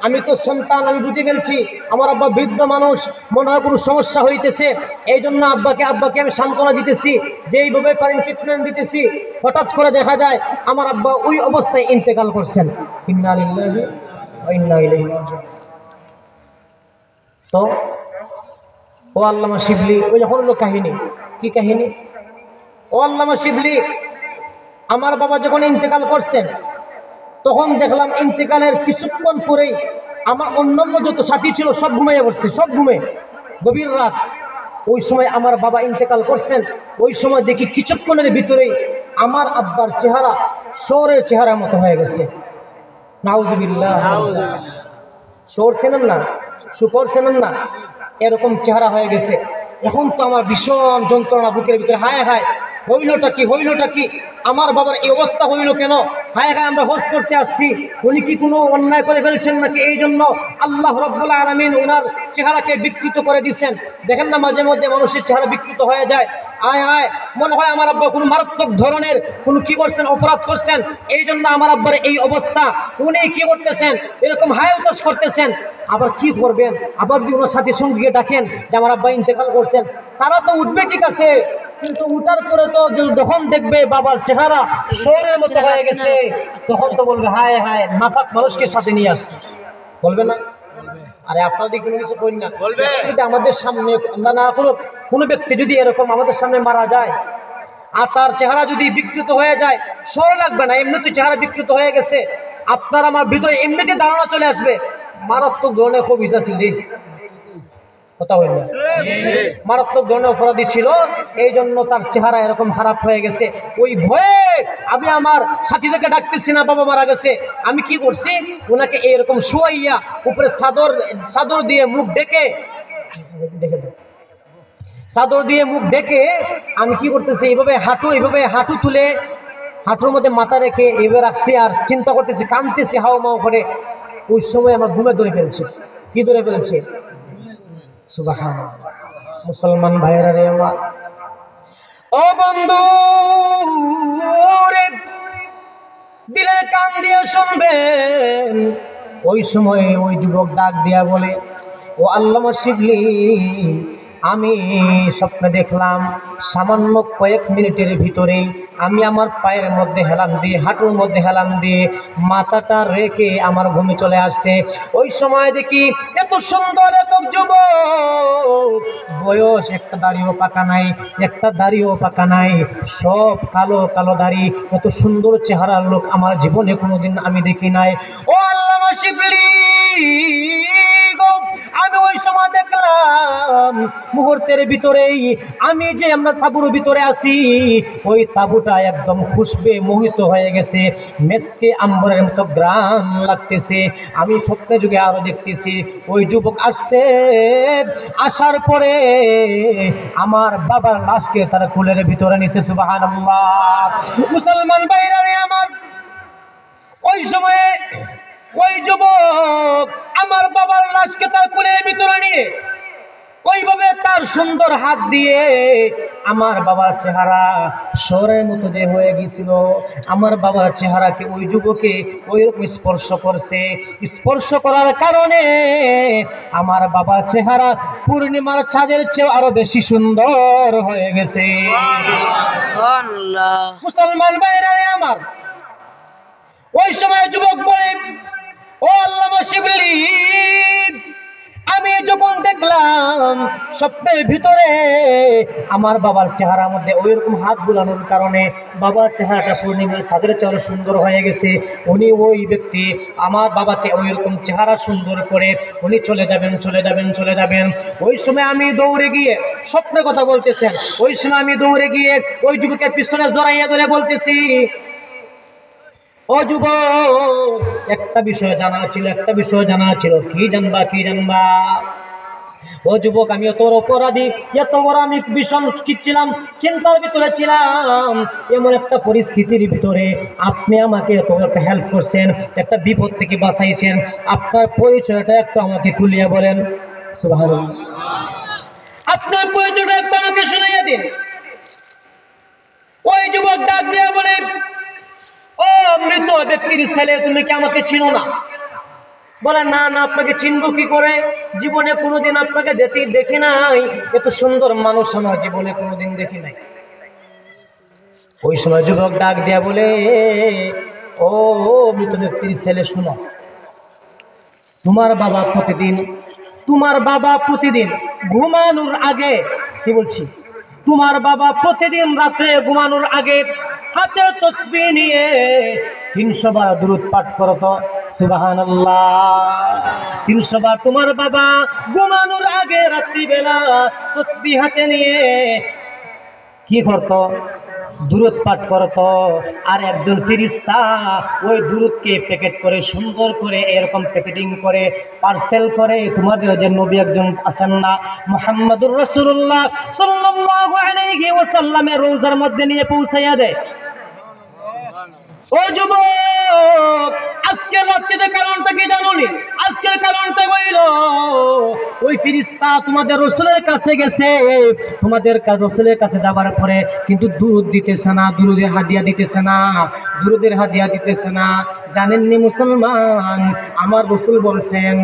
আমি তো সন্তান, আমি বুঝে গেছি আমার আব্বা বৃদ্ধ মানুষ, মনে হয় কোনো সমস্যা হইতেছে। এই জন্য আব্বাকে আমি সান্ত্বনা দিতেছি, যেইভাবে পারেন ট্রিটমেন্ট দিতেছি। হঠাৎ করে দেখা যায় আমার আব্বা ওই অবস্থায় ইন্তেকাল করছেন। ইন্না লিল্লাহি ওয়া ইন্না ইলাইহি রাজিউন। তো ও আল্লামা শিবলি, ওই যখন হলো কাহিনী। কি কাহিনী? ও আল্লামা শিবলি, আমার বাবা যখন ইন্তেকাল করছেন, তখন দেখলাম ইন্তেকালের কিছুক্ষণ পরেই আমার অন্যান্য যত সাথী ছিল সব ঘুমিয়ে পড়ছে, সব ঘুমে, গভীর রাত। ওই সময় আমার বাবা ইন্তেকাল করছেন। ওই সময় দেখি কিছুক্ষণের ভিতরেই আমার আব্বার চেহারা শহরের চেহারার মতো হয়ে গেছে। নাউজুবিল্লাহ। শহর চেনেন না, শুকর চেনেন না, এরকম চেহারা হয়ে গেছে। এখন তো আমার ভীষণ যন্ত্রণা বুকের ভিতরে। হায় হায়, হইলটা কি? আমার বাবার এই অবস্থা হইল কেন? হায় হায়, আমরা হজ করতে আসছি, উনি কি কোনো অন্যায় করে ফেলছেন নাকি? এই জন্য আল্লাহ রাব্বুল আলামিন ওনার চেহারাকে বিকৃত করে দিচ্ছেন। দেখেন না, মাঝে মধ্যে মানুষের চেহারা বিকৃত হয়ে যায়। হায় হায়, মনে হয় আমার আব্বা কোনো মারাত্মক ধরনের কোনো কি করছেন, অপরাধ করছেন, এই জন্য আমার আব্বার এই অবস্থা। উনি কি করতেছেন, এরকম হায় উতাস করতেছেন। আবার কি করবেন? আবার যদি ওনার সাথে সঙ্গীকে ডাকেন যে আমার আব্বা ইন্তেকাল করছেন, তারা তো উঠবে, ঠিক আছে, কিন্তু উঠার পরে তো যখন দেখবে বাবার চেহারা শহরের মতো হয়ে গেছে, তখন তো বলবে হায় হায়, নাফাক মানুষকে সাথে নিয়ে আসছে। বলবে না? আরে আপনাদের কোনো কিছু করি না, যদি আমাদের সামনে না কোনো ব্যক্তি যদি এরকম আমাদের সামনে মারা যায় আর তার চেহারা যদি বিকৃত হয়ে যায়, শহর লাগবে না, এমনিতে চেহারা বিকৃত হয়ে গেছে, আপনার আমার ভিতরে এমনিতে ধারণা চলে আসবে মারাত্মক ধরনের খুব ইচ্ছা ছিল। কথা হইল না, মারাত্মক ধরনের অপরাধী ছিল, এই জন্য তার চেহারা এরকম খারাপ হয়ে গেছে। ওই ভয়ে আমি আমার সাথীদেরকে ডাকতেছি না, বাবা মারা গেছে। আমি কি করছি, ওনাকে এইরকম শুয়াইয়া উপরে চাদর দিয়ে মুখ ডেকে আমি কি করতেছি, এইভাবে হাঁটু তুলে হাঁটুর মধ্যে মাথা রেখে এভাবে রাখছি আর চিন্তা করতেছি, কাঁদতেছি হাও মাও করে। ওই সময় আমার ঘুমে ধরে ফেলছে। কি ধরে ফেলছে? সুবহানাল্লাহ। মুসলমান ভাইয়েরা রে আমার, ও বন্ধু রে, দিলের কান দিয়ে শুনবেন। ওই সময় ওই যুবক ডাক দিয়া বলে, ও আল্লামা শিবলি, আমি স্বপ্নে দেখলাম সামান্য কয়েক মিনিটের ভিতরেই আমি আমার পায়ের মধ্যে হেলান দিয়ে, হাঁটুর মধ্যে হেলান দিয়ে মাথাটা রেখে আমার ঘুমে চলে আসছে। ওই সময় দেখি এত সুন্দর এক যুবক, বয়স একটা দাড়িও পাকা নাই, সব কালো কালো দাড়ি, এত সুন্দর চেহারার লোক আমার জীবনে কোনোদিন আমি দেখি নাই। ও আল্লামা শিবলি, আমি ওই সময় দেখলাম মুহূর্তের ভিতরেই আমি যে আমরা তাঁবুর ভিতরে আছি, ওই তাঁবুটা একদম খুশবে মোহিত হয়ে গেছে, মেসকে আম্বরের মতো গ্রাম লাগতেছে। আমি স্বপ্নে যুগে আরো দেখতেছি ওই যুবক আসছে, আসার পরে আমার বাবার লাশকে তারা কুলের ভিতরে নিছে। সুবহানাল্লাহ। মুসলমান ভাইরা আমার, ওই সময়ে ওই যুবক আমার বাবার লাশকে তার কোলের ভিতরে নিয়ে ওইভাবে তার সুন্দর হাত দিয়ে আমার বাবার চেহারা শহরের মতো যে হয়ে গিয়েছিল, আমার বাবার চেহারাকে ওই যুবকে ওইরকম স্পর্শ করছে। স্পর্শ করার কারণে আমার বাবার চেহারা পূর্ণিমার চাঁদের চেয়ে আরো বেশি সুন্দর হয়ে গেছে। মুসলমান ভাইরা আমার, ওই সময় যুবক বলে, ও আল্লামা শিবলি, আমি যখন দেখলাম স্বপ্নের ভিতরে আমার বাবার চেহারার মধ্যে ওইরকম হাত বুলানোর কারণে বাবার চেহারাটা পূর্ণিমার চাঁদের চেয়ে সুন্দর হয়ে গেছে। উনি ওই ব্যক্তি আমার বাবাকে ওইরকম চেহারা সুন্দর করে উনি চলে যাবেন। ওই সময় আমি দৌড়ে গিয়ে, স্বপ্নের কথা বলতেছেন, ওই সময় আমি দৌড়ে গিয়ে ওই যুবকের পিছনে জড়াইয়া ধরে বলতেছি, ও যুবক, একটা বিষয় জানা ছিল। কি জানবা? ও যুবক, আমি এত অপরাধী, এত বড় আমি ভীষণ ছিলাম, চিন্তার ভিতরে ছিলাম, এমন একটা পরিস্থিতির ভিতরে আপনি আমাকে এত একটা হেল্প করছেন, একটা বিপদ থেকে বাঁচাইছেন। আপনার পরিচয়টা একটু আমাকে খুলিয়া বলেন। সুবহানাল্লাহ। আপনার পরিচয়টা একটু আমাকে শুনাইয়া দিন। ওই যুবক ডাক দিয়া বলে, ও মৃত ব্যক্তির ছেলে, তুমি কি আমাকে চিনো না? বলে, না, আপনাকে চিনবো কি করে? জীবনে কোনোদিন আপনাকে দেখি নাই, এত সুন্দর মানুষ আমার জীবনে কোনোদিন দেখি নাই। ওই সময় যুবক ডাক দিয়া বলে, ও মৃত ব্যক্তির ছেলে, শোনো, তোমার বাবা প্রতিদিন ঘুমানোর আগে, কি বলছি, তোমার বাবা প্রতিদিন রাত্রে ঘুমানোর আগে হাতে তসবিহ নিয়ে 300 বার দুরূদ পাঠ করতো। সুবহানাল্লাহ। 300 বার তোমার বাবা ঘুমানোর আগে রাত্রিবেলা তসবিহ হাতে নিয়ে কি করতো? দুরূদ পাঠ করতো। আর একজন ফেরেশতা ওই দুরূদকে প্যাকেট করে সুন্দর করে এরকম প্যাকেটিং করে পার্সেল করে তোমাদের যে নবী একজন আছেন না, মুহাম্মদুর রাসূলুল্লাহ সাল্লাল্লাহু আলাইহি ওয়াসাল্লামের রওজার মধ্যে নিয়ে পৌঁছাইয়া দেয়। ও যুবক, আজকের রাত্রিতে কারণটা কি জানোনি? আজকের কারণটা হইল ওই ফেরেশতা তোমাদের রাসূলের কাছে গেছে, তোমাদের রাসূলের কাছে যাবার পরে কিন্তু দুরূদ দিতেছে না, দুরূদের হাদিয়া দিতেছে না। জানেননি মুসলমান, আমার রাসূল বলছেন,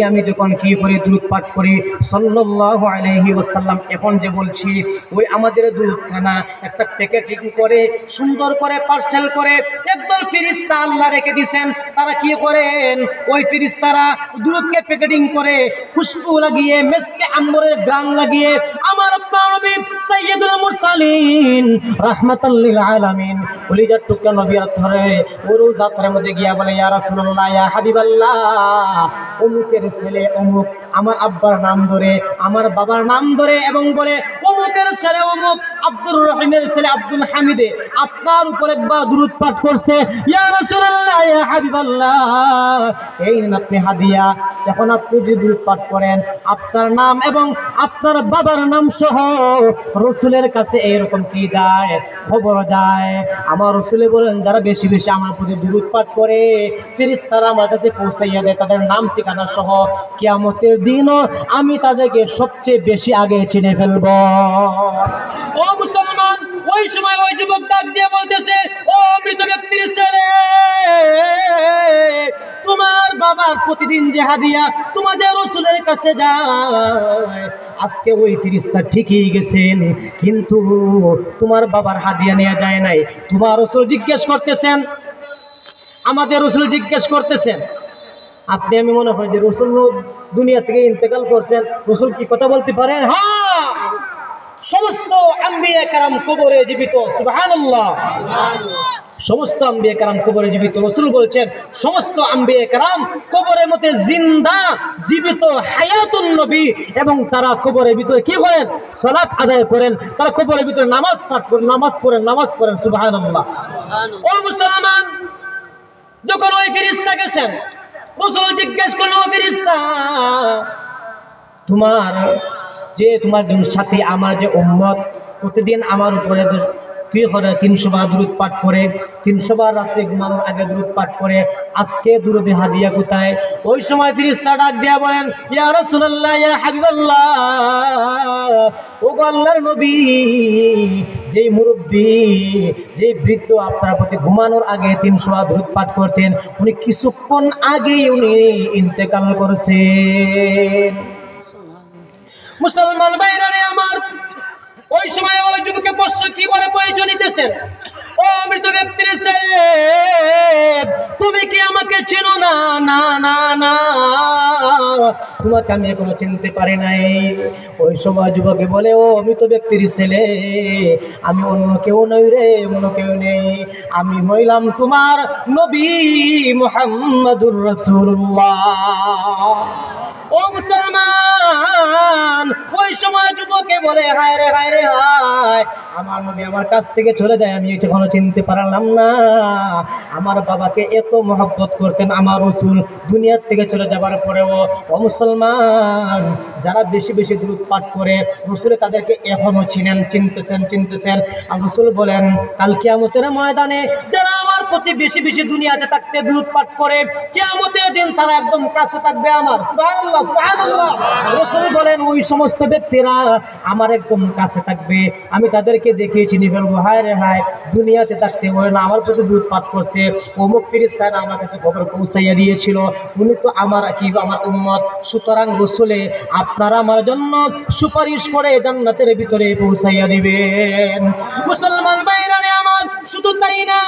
আমি যখন কি করে দুরূদ পাঠ করি সাল্লাল্লাহু আলাইহি ওয়াসাল্লাম, এখন যে বলছি ওই আমাদের দুরূদখানা একটা প্যাকেটিং করে সুন্দর করে পার্সেল করে একদল ফেরেশতা আল্লাহ রেখে দিয়েছেন, তারা কি করেন, ওই ফেরেশতারা দুরূদকে প্যাকেটিং করে, খুশবু লাগিয়ে, মেসকে আম্বরের গ্রান লাগিয়ে আমার নবী সাইয়্যিদুল মুরসালিন রাহমাতাল লিল আলামিন কলিজার টুকরা নবীর ধরে ওর জাতরের মধ্যে গিয়া বলে, ইয়া রাসূলুল্লাহ, ইয়া হাবিবাল্লাহ, অমুকের ছেলে অমুক আমার আব্বার নাম ধরে, আমার বাবার নাম ধরে এবং বলে, অমুকের ছেলে অমুক আব্দুর রহিমের ছেলে আব্দুল হামিদে আপনার উপরে একবার দুরূদ পাঠ করছে। ইয়া রাসূলুল্লাহ, ইয়া হাবিবাল্লাহ, এই নেন আপনি হাদিয়া। যখন আপনি যদি দুরূদ পাঠ করেন, আপনার নাম এবং আপনার বাবার নাম সহ রাসূলের কাছে এরকম কি যায়, খবর যায়। আমার রাসূল বলেন, যারা বেশি বেশি আমার প্রতি দুরূদ পাঠ করে ফেরেশতারা আমার কাছে পৌঁছাইয়া দেয় তাদের নাম ঠিকানা সহ। কিয়ামতের দিনও আমি তাদেরকে সবচেয়ে বেশি আগে চিনে ফেলব। ও মুসলমান, ওই সময় ওই যুবক ডাক দিয়ে বলতেছে, ও মৃত ব্যক্তির ছেলে, তোমার বাবার প্রতিদিন যে হাদিয়া তোমাদের রাসূলের কাছে যায়, আজকে ওই ফেরেশতা ঠিকই গেছেন, কিন্তু তোমার বাবার হাদিয়া নিয়ে যায় নাই। তোমার রাসূল জিজ্ঞেস করতেছেন, আমাদের রাসূল জিজ্ঞেস করতেছেন, আপনি আমি মনে হয় যে রাসূল দুনিয়া থেকে ইন্তেকাল করছেন, রাসূল কি কথা বলতে পারেন? হ্যাঁ, সমস্ত আম্বিয়া কেরাম কবরে জীবিত। সুবহানাল্লাহ, সমস্ত আম্বিয়া কেরাম কবরে জীবিত। রাসূল বলছেন, সমস্ত আম্বিয়া কেরাম কবরের মধ্যে জিন্দা জীবিত হায়াতুন নবী, এবং তারা কবরের ভিতরে কি করেন, সালাত আদায় করেন, তারা কবরের ভিতরে নামাজ পড়েন। সুবহানাল্লাহ। ও মুসলমান, যখন ওই ফেরেশতা গেছেন, রাসূল জিজ্ঞেস করলো, ফেরেশতা, তোমার সাথে আমার যে উম্মত প্রতিদিন আমার উপরে কি করে 300 বার দুরূদ পাঠ করে, 300 বার রাত্রে ঘুমানোর আগে দুরূদ পাঠ করে, আজকে দুরূদে হাদিয়া কোথায়? ওই সময় ফেরেশতা ডাক দিয়া বলেন, ইয়া রাসূলুল্লাহ, ইয়া হাবিবাল্লাহ, ও আল্লাহর নবী, যেই মুরব্বী, যেই বৃদ্ধ আপনার প্রতি ঘুমানোর আগে 300 বার দুরূদ পাঠ করতেন, উনি কিছুক্ষণ আগেই উনি ইন্তেকাল করেছেন। মুসলমান ভাইরা আমার, ওই সময় ওই যুবককে প্রশ্ন কি বলে পরিচয় দিতেছেন, ও মৃত ব্যক্তির ছেলে, তুমি কি আমাকে চেনো না? না না না, তোমাকে আমি এখনো চিনতে পারি নাই। ওই সময় যুবকে বলে, ও মৃত ব্যক্তির ছেলে, আমি অন্য কেউ নই রে, অন্য কেউ নেই, আমি হইলাম তোমার নবী মুহাম্মাদুর রাসূলুল্লাহ। ও মুসলমান, ওই সময় যুবকে বলে, হায় রে হায় রে হায়, আমার নবী আমার কাছ থেকে চলে যায়, আমি এখনো চিনতে পারলাম না। আমার বাবাকে এত মহব্বত করতেন আমার রাসূল, দুনিয়ার থেকে চলে যাবার পরেও। ও মুসলমান, যারা বেশি বেশি দুরূদ পাঠ করে রাসূল তাদেরকে এখনো চিনতেছেন। আর রাসূল বলেন, কাল কিয়ামতের ময়দানে যারা আমার প্রতি বেশি বেশি দুনিয়াতে থাকতে দুরূদ পাঠ করে, কিয়ামতের দিন তারা একদম কাছে থাকবে আমার। সুবহানাল্লাহ, সুবহানাল্লাহ। রাসূল বলেন, ওই সমস্ত ব্যক্তিরা আমার একদম কাছে থাকবে, আমি তাদেরকে দেখে চিনি ফেলবো। হায় রে হায়, দুনিয়াতে থাকতে ওই না আমার প্রতি দুরূদ পাঠ করছে, অমুক ফেরেশতা আমার কাছে খবর পৌঁছাইয়া দিয়েছিল, উনি তো আমার উম্মত। সুতরাং রাসূলে আপনারা আমার জন্য সুপারিশ করে জান্নাতের ভিতরে পৌঁছাইয়া দিবেন। মুসলমান ভাইরা আমার, শুধু তাই না,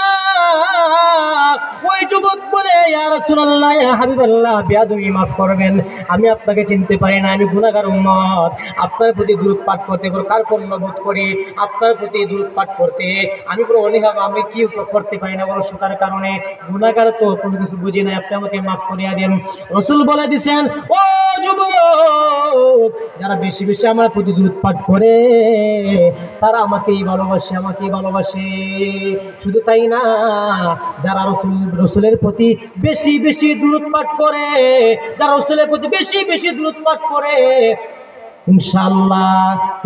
ওই যুবক বলে, ইয়া রাসূলুল্লাহ, ইয়া হাবিবাল্লাহ, বেয়াদবি মাফ করবেন, আমি আপনাকে চিনতে পারি না, আমি গুনাহগার উম্মত, আপনার প্রতি দুরূদ পাঠ করতে কার পণ্য বোধ করি, আপনার প্রতি দুরূদ পাঠ করতে আমি পুরো অনীহা, আমি কি করতে পারি না অলসতার কারণে, গুনাহগার তো কোনো কিছু বুঝি না, আপনি আমাকে মাফ করিয়া দেন। রাসূল বলে দিয়েছেন, ও যুবক, যারা বেশি বেশি আমার প্রতি দুরূদ পাঠ করে তারা আমাকেই ভালোবাসে। শুধু তাই না, যারা রাসূলের প্রতি বেশি বেশি দুরূদ পাঠ করে, যারা রাসূলের প্রতি বেশি বেশি দুরূদ পাঠ করে, ইনশাআল্লাহ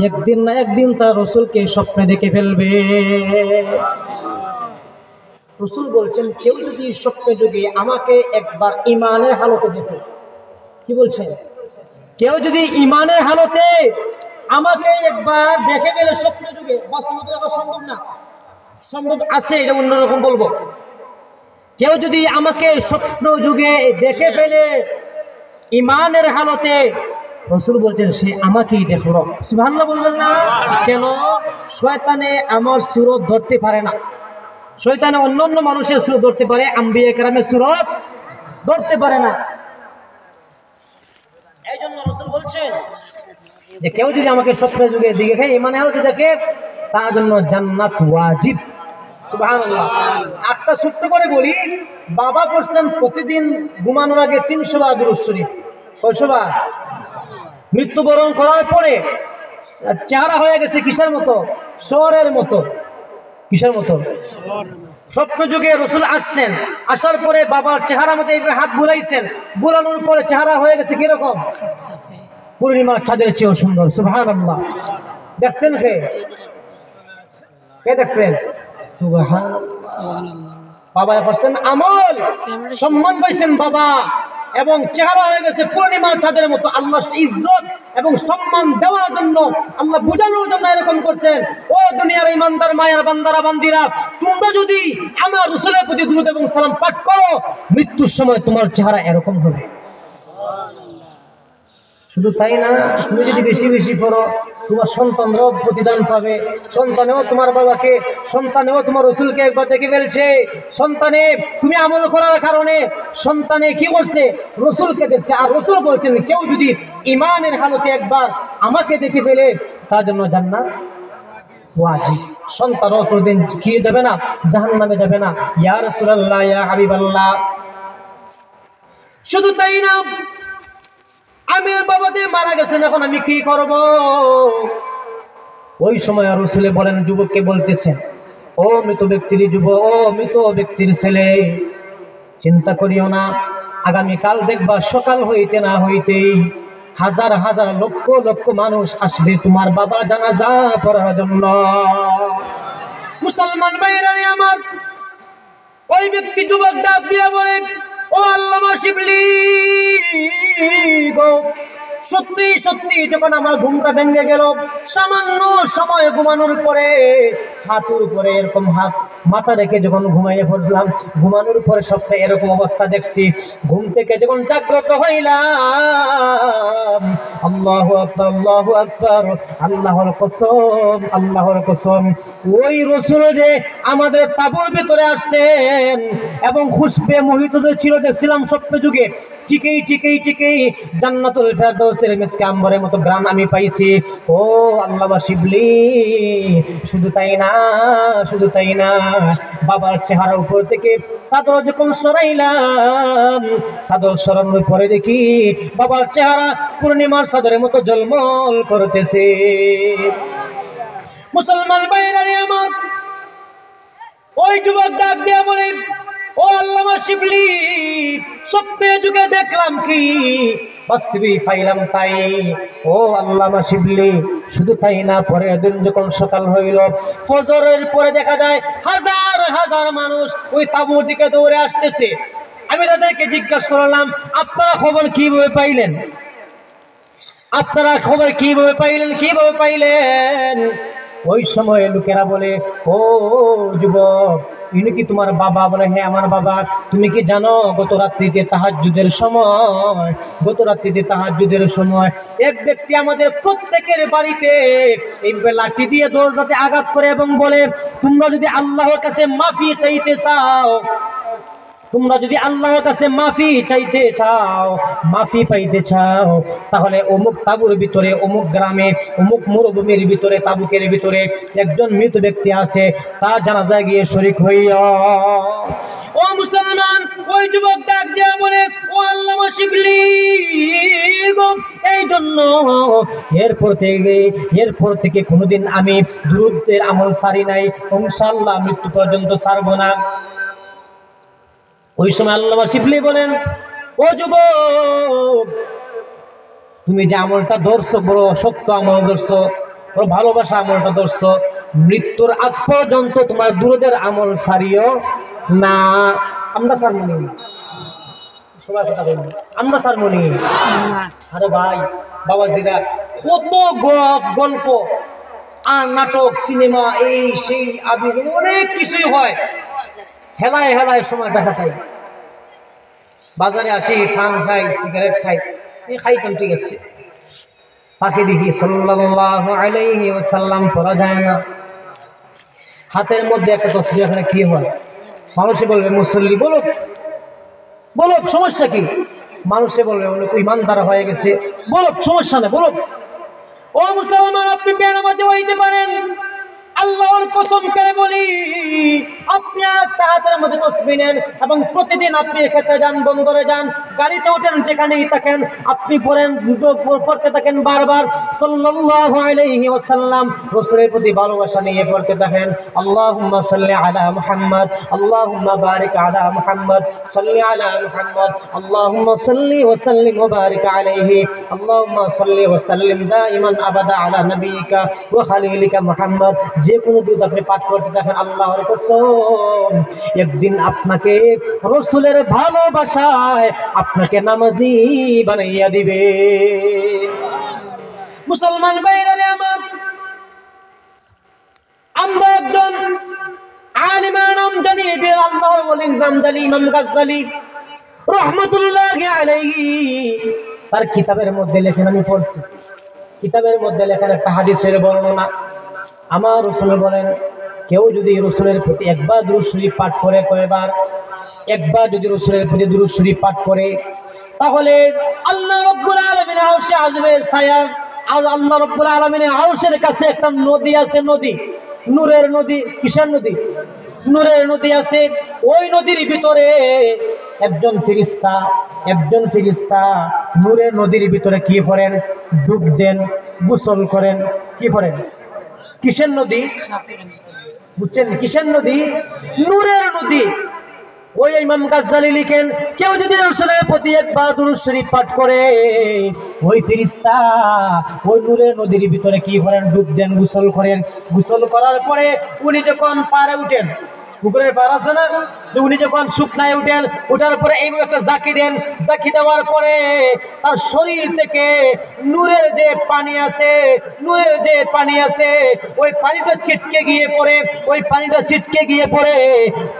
একদিন না একদিন তার রাসূলকে স্বপ্নে দেখে ফেলবে। রাসূল বলছেন, কেউ যদি স্বপ্নে যুগে আমাকে একবার ঈমানের হালতে দেখে, কি বলছেন, কেউ যদি ঈমানের হালতে আমাকে একবার দেখে গেলে স্বপ্ন যুগে, বাস্তবে দেখা সম্ভব না, সম্ভব আছে, এটা অন্যরকম বলবো, কেউ যদি আমাকে স্বপ্ন যুগে দেখে ফেলে ঈমানের হালতে, রাসূল বলছেন সে আমাকেই দেখলো। সুবহানাল্লাহ বলবেন না? কেন? শয়তানে আমার সুরত ধরতে পারে না, শয়তানে অন্য মানুষের সুরত ধরতে পারে, আম্বিয়া কেরামের সুরত ধরতে পারে না। এই জন্য রাসূল বলছেন যে কেউ যদি আমাকে স্বপ্নের যুগে দেখে ইমানে হতে দেখে তার জন্য জান্নাত ওয়াজিব। সুবহানাল্লাহ। একটা ছোট্ট করে বলি, বাবা পড়ছেন প্রতিদিন ঘুমানোর আগে 300 বার দুরূদ শরীফ। কয়শো বার? মৃত্যুবরণ করার পরে চেহারা হয়ে গেছে কিসের মতো? শহরের মতো। কিসের মতো? স্বপ্ন যুগে রাসূল আসছেন, আসার পরে বাবার চেহারা মতো এইভাবে হাত বুলাইছেন, বুলানোর পরে চেহারা হয়ে গেছে কিরকম? পূর্ণিমার চাঁদের চেয়েও সুন্দর। সুবহানাল্লাহ। দেখছেন কে? কে দেখছেন? সুবহানাল্লাহ। বাবা করছেন আমল, সম্মান পাইছেন বাবা, এবং চেহারা হয়ে গেছে পূর্ণিমার চাঁদের মতো। আল্লাহ ইজ্জত এবং সম্মান দেওয়ার জন্য, আল্লাহ বুঝানোর জন্য এরকম করছেন। ও দুনিয়ার ইমানদার মায়ের বান্দারা বান্দিরা, তোমরা যদি আমার রাসূলের প্রতি দুরূদ এবং সালাম পাঠ করো, মৃত্যুর সময় তোমার চেহারা এরকম হবে। শুধু তাই না, তুমি যদি বেশি বেশি পড়ো, তোমার সন্তানরাও প্রতিদান পাবে। সন্তানেও তোমার বাবাকে, সন্তানেও তোমার রাসূলকে একবার দেখে ফেলছে। সন্তানে তুমি আমল করার কারণে সন্তানে কি করছে? রাসূলকে দেখছে। আর রাসূল বলছেন কেউ যদি ঈমানের হালতে একবার আমাকে দেখে ফেলে তার জন্য জান্নাত ওয়াজিব। সন্তানও কোনদিন কি যাবে না? জাহান্নামে যাবে না। ইয়া রাসূলুল্লাহ, ইয়া হাবিবাল্লাহ। শুধু তাই না, আমি বাবাতে মারা গেছেন, এখন আমি কি করব? ওই সময় রাসূল বলেন, যুবককে বলতেছেন, ও মৃত ব্যক্তির যুবক, ও মৃত ব্যক্তির ছেলে, চিন্তা করিও না, আগামীকাল দেখবা সকাল হইতে না হইতেই হাজার হাজার লক্ষ লক্ষ মানুষ আসবে তোমার বাবা জানাজা পড়ার জন্য। মুসলমান ভাইরা আমার, ওই ব্যক্তি যুবক ডাক দিয়ে বলে, ও আল্লামা শিবলি গো, সত্যি সত্যি যখন আমার ঘুমটা ভেঙে গেল, সামান্য সময় ঘুমানোর পরে হাঁটুর উপরে এরকম হাত মাথা রেখে যখন ঘুমাইয়ে পড়লাম, ঘুমানোর পরে স্বপ্নে এরকম অবস্থা দেখছি। ঘুম থেকে যখন জাগ্রত হইলাম, আল্লাহু আকবার, আল্লাহু আকবার, আল্লাহর কসম, আল্লাহর কসম, ওই রাসূল যে আমাদের তাঁবুর ভিতরে আসছেন এবং খুশবে মোহিত ছিল, দেখছিলাম স্বপ্ন যুগে। ঠিকই ঠিকই ঠিকই জান্নাতুল ফেরদাউসের মিসকে আম্বরের মতো গ্রাম আমি পাইছি। ও আল্লামা শিবলি, শুধু তাই না, শুধু তাই না, বাবার চেহারা উপর থেকে চাদর যখন সরাইলাম, চাদর সরানোর পরে দেখি বাবার চেহারা পূর্ণিমার চাদরের মতো ঝলমল করতেছে। মুসলমান ভাইরা আমার, ওই যুবক ডাক দিয়া বলে, ও আল্লামা শিবলি, স্বপ্নে যুগে দেখলাম কি, বাস্তবে পাইলাম তাই। ও আল্লামা শিবলি, শুধু তাই না, পরের দিন যখন সকাল হইল, ফজরের পরে দেখা যায় হাজার হাজার মানুষ ওই তাঁবুর দিকে দৌড়ে আসতেছে। আমি তাদেরকে জিজ্ঞাসা করলাম, আপনারা খবর কিভাবে পাইলেন? আপনারা খবর কিভাবে পাইলেন? কিভাবে পাইলেন? ওই সময় লোকেরা বলে, ও যুবক, ইনি কি তোমার বাবা? বলে, হ্যাঁ আমার বাবা। তুমি কি জানো গত রাত্রিতে তাহাজ্জুদের সময়, গত রাত্রিতে তাহাজ্জুদের সময় এক ব্যক্তি আমাদের প্রত্যেকের বাড়িতে এই লাঠি দিয়ে দরজাতে আঘাত করে এবং বলে, তোমরা যদি আল্লাহর কাছে মাফি চাইতে চাও, তোমরা যদি আল্লাহর কাছে মাফি চাইতে চাও, মাফি পাইতে চাও, তাহলে অমুক তাঁবুর ভিতরে, অমুক গ্রামে, অমুক মরুভূমির ভিতরে, তাঁবুকের ভিতরে একজন মৃত ব্যক্তি আছে, তার জানাজায় গিয়ে শরীক হইয়া। ও মুসলমান, ওই যুবক ডাক দিয়া বলে, ও আল্লামা শিবলি গো, এই জন্য এরপর থেকে কোনোদিন আমি দুরূদের আমল সারি নাই, ইনশাআল্লাহ মৃত্যু পর্যন্ত ছাড়বো না। ওই সময় আল্লামা শিবলি বলেন, ও যুবক, তুমি যে আমলটা ধরছো, বড় শক্ত আমল ধরছো, বড় ভালোবাসা আমলটা ধরছো, মৃত্যুর আগ পর্যন্ত তোমার দুরূদের আমল সারিও না। আমরা সারমনি, সবাই কথা বলবো, আমরা সারমনি। আরে ভাই বাবাজিরা, কত গল্প আর নাটক, সিনেমা, এই সেই আদি অনেক কিছুই হয়, হেলায় হেলায় সময়টা কাটাই। বাজারে আসি, পান খাই, সিগারেট খাই, এই খাইতাম, ঠিক আছে, তাকে দেখি সাল্লাল্লাহু আলাইহি ওয়াসাল্লাম পড়া যায় না। হাতের মধ্যে একটা তসবিহ, এখানে কি হয়? মানুষে বলবে মুসল্লি, বলো বলো সমস্যা কি? মানুষে বলবে উনি ইমানদার হয়ে গেছে, বলো সমস্যা নেই, বলো। ও মুসলমান, আপনি বেনামাজি হইতে পারেন, আল্লাহর কসম করে বলি, আপনি একটা হাতের মধ্যে তসবিহ নেন এবং প্রতিদিন আপনি খেতে যান, বন্দরে যান, গাড়িতে ওঠেন, যেখানেই থাকেন আপনি পড়েন, পড়তে থাকেন বারবার সাল্লাল্লাহু আলাইহি ওয়াসাল্লাম, রাসূলের প্রতি ভালোবাসা নিয়ে পড়তে থাকেন। আল্লাহুম্মা সাল্লি আলা মুহাম্মদ, আল্লাহুম্মা বারিক আলা মুহাম্মদ, সাল্লি আলা মুহাম্মদ, আল্লাহুম্মা সাল্লি ওয়া সাল্লিম ওয়া বারিক আলাইহি, আল্লাহুম্মা সাল্লি ওয়া সাল্লিম দাইমান আবাদা আলা নবিয়িকা ওয়া খালিলিকা মুহাম্মদ। যে কোনো দুধ আপনি পাঠ করতে থাকেন, আল্লাহর কসম একদিন আপনাকে রাসূলের ভালোবাসায় আপনাকে নামাজি বানাইয়া দিবে। মুসলমান ভাইরা আমার, আমরা একজন আলিমের নাম জানি, আল্লাহর ওলির নাম জানি, ইমাম গাজ্জালী রাহমাতুল্লাহি আলাইহি। তার কিতাবের মধ্যে লেখেন, আমি পড়ছি, কিতাবের মধ্যে লেখেন একটা হাদিসের বর্ণনা। আমার রাসূল বলেন, কেউ যদি রাসূলের প্রতি একবার দুরূদ শরীফ পাঠ করে, কয়বার? একবার যদি রাসূলের প্রতি দুরূদ শরীফ পাঠ করে, তাহলে আল্লাহ রাব্বুল আলামিনের আরশে আযমের ছায়া, আর আল্লাহ রাব্বুল আলামিনের আরশের কাছে একটা নদী আছে, নদী, নূরের নদী। কিসের নদী? নূরের নদী আছে। ওই নদীর ভিতরে একজন ফেরেশতা নূরের নদীর ভিতরে কি করেন? ডুব দেন, গোসল করেন। কি করেন? কিসের নদী? বুঝছেন? কিসের নদী? নূরের নদী। ওই ইমাম গাজ্জালী লিখেন, কেউ যদি রাসূলের প্রতি একবার দুরূদ শরীফ পাঠ করে, ওই ফেরেশতা ওই নূরের নদীর ভিতরে কি করেন? ডুব দেন, গোসল করেন। গোসল করার পরে উনি যখন পারে উঠেন, পুকুরের পার আছে না, উনি যখন শুকনায় উঠেন, উঠার পরে এইভাবে একটা জাকি দেন, জাকি দেওয়ার পরে তার শরীর থেকে নূরের যে পানি আছে, ওই পানিটা ছিটকে গিয়ে পড়ে,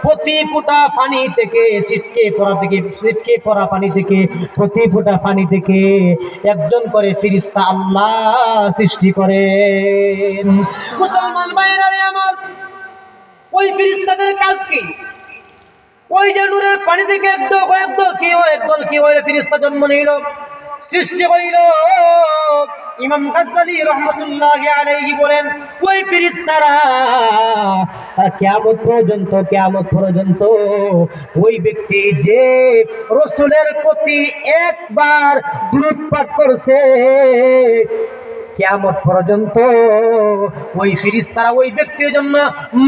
প্রতি ফোঁটা পানি থেকে ছিটকে পড়া পানি থেকে প্রতি ফোঁটা পানি থেকে একজন করে ফেরেশতা আল্লাহ সৃষ্টি করেন। মুসলমান ভাইরা আমার, ওই ফেরেশতাদের কাজ কি? ওই যে নূরের পানি থেকে একদল কি হইল ফেরেশতা জন্ম নিল, সৃষ্টি হইল। ইমাম গাজ্জালী রাহমাতুল্লাহি আলাইহি বলেন, ওই ফেরেশতারা কিয়ামত পর্যন্ত ওই ব্যক্তি যে রাসূলের প্রতি একবার দুরূদ পাঠ করছে, কিয়ামত পর্যন্ত ওই ফেরেশতারা ওই ব্যক্তির জন্য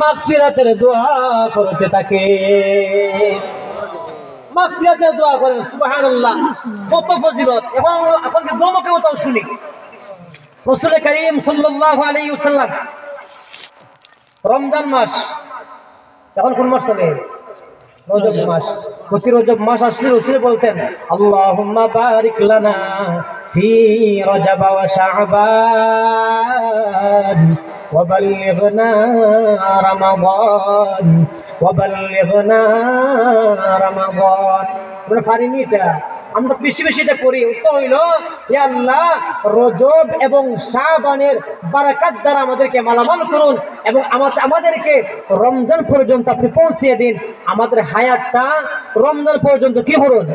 মাগফিরাতের দোয়া করতে থাকে। মাগফিরাতের দোয়া করেন, সুবহানাল্লাহ, কত ফজিলত। এবং আপনাকে দমকেও তো শুনি, রাসূল করিম সাল্লাল্লাহু আলাইহি ওয়াসাল্লাম রমজান মাস, এখন কোন মাস চলে? রজব মাস। প্রতি রজব মাস আসলে রাসূল বলতেন, আল্লাহুম্মা বারিক লানা ফি রজব ওয়া শাবান ওয়া বাল্লিগনা রমাদান। আমরা পারিনি এটা, আমরা বেশি এটা করি। উত্তর হইল, ইয়া আল্লাহ, রজব এবং শাবানের বারাকাত দ্বারা আমাদেরকে মালামাল করুন এবং আমাদেরকে রমজান পর্যন্ত আপনি পৌঁছিয়ে দিন। আমাদের হায়াতটা রমজান পর্যন্ত কি করুন,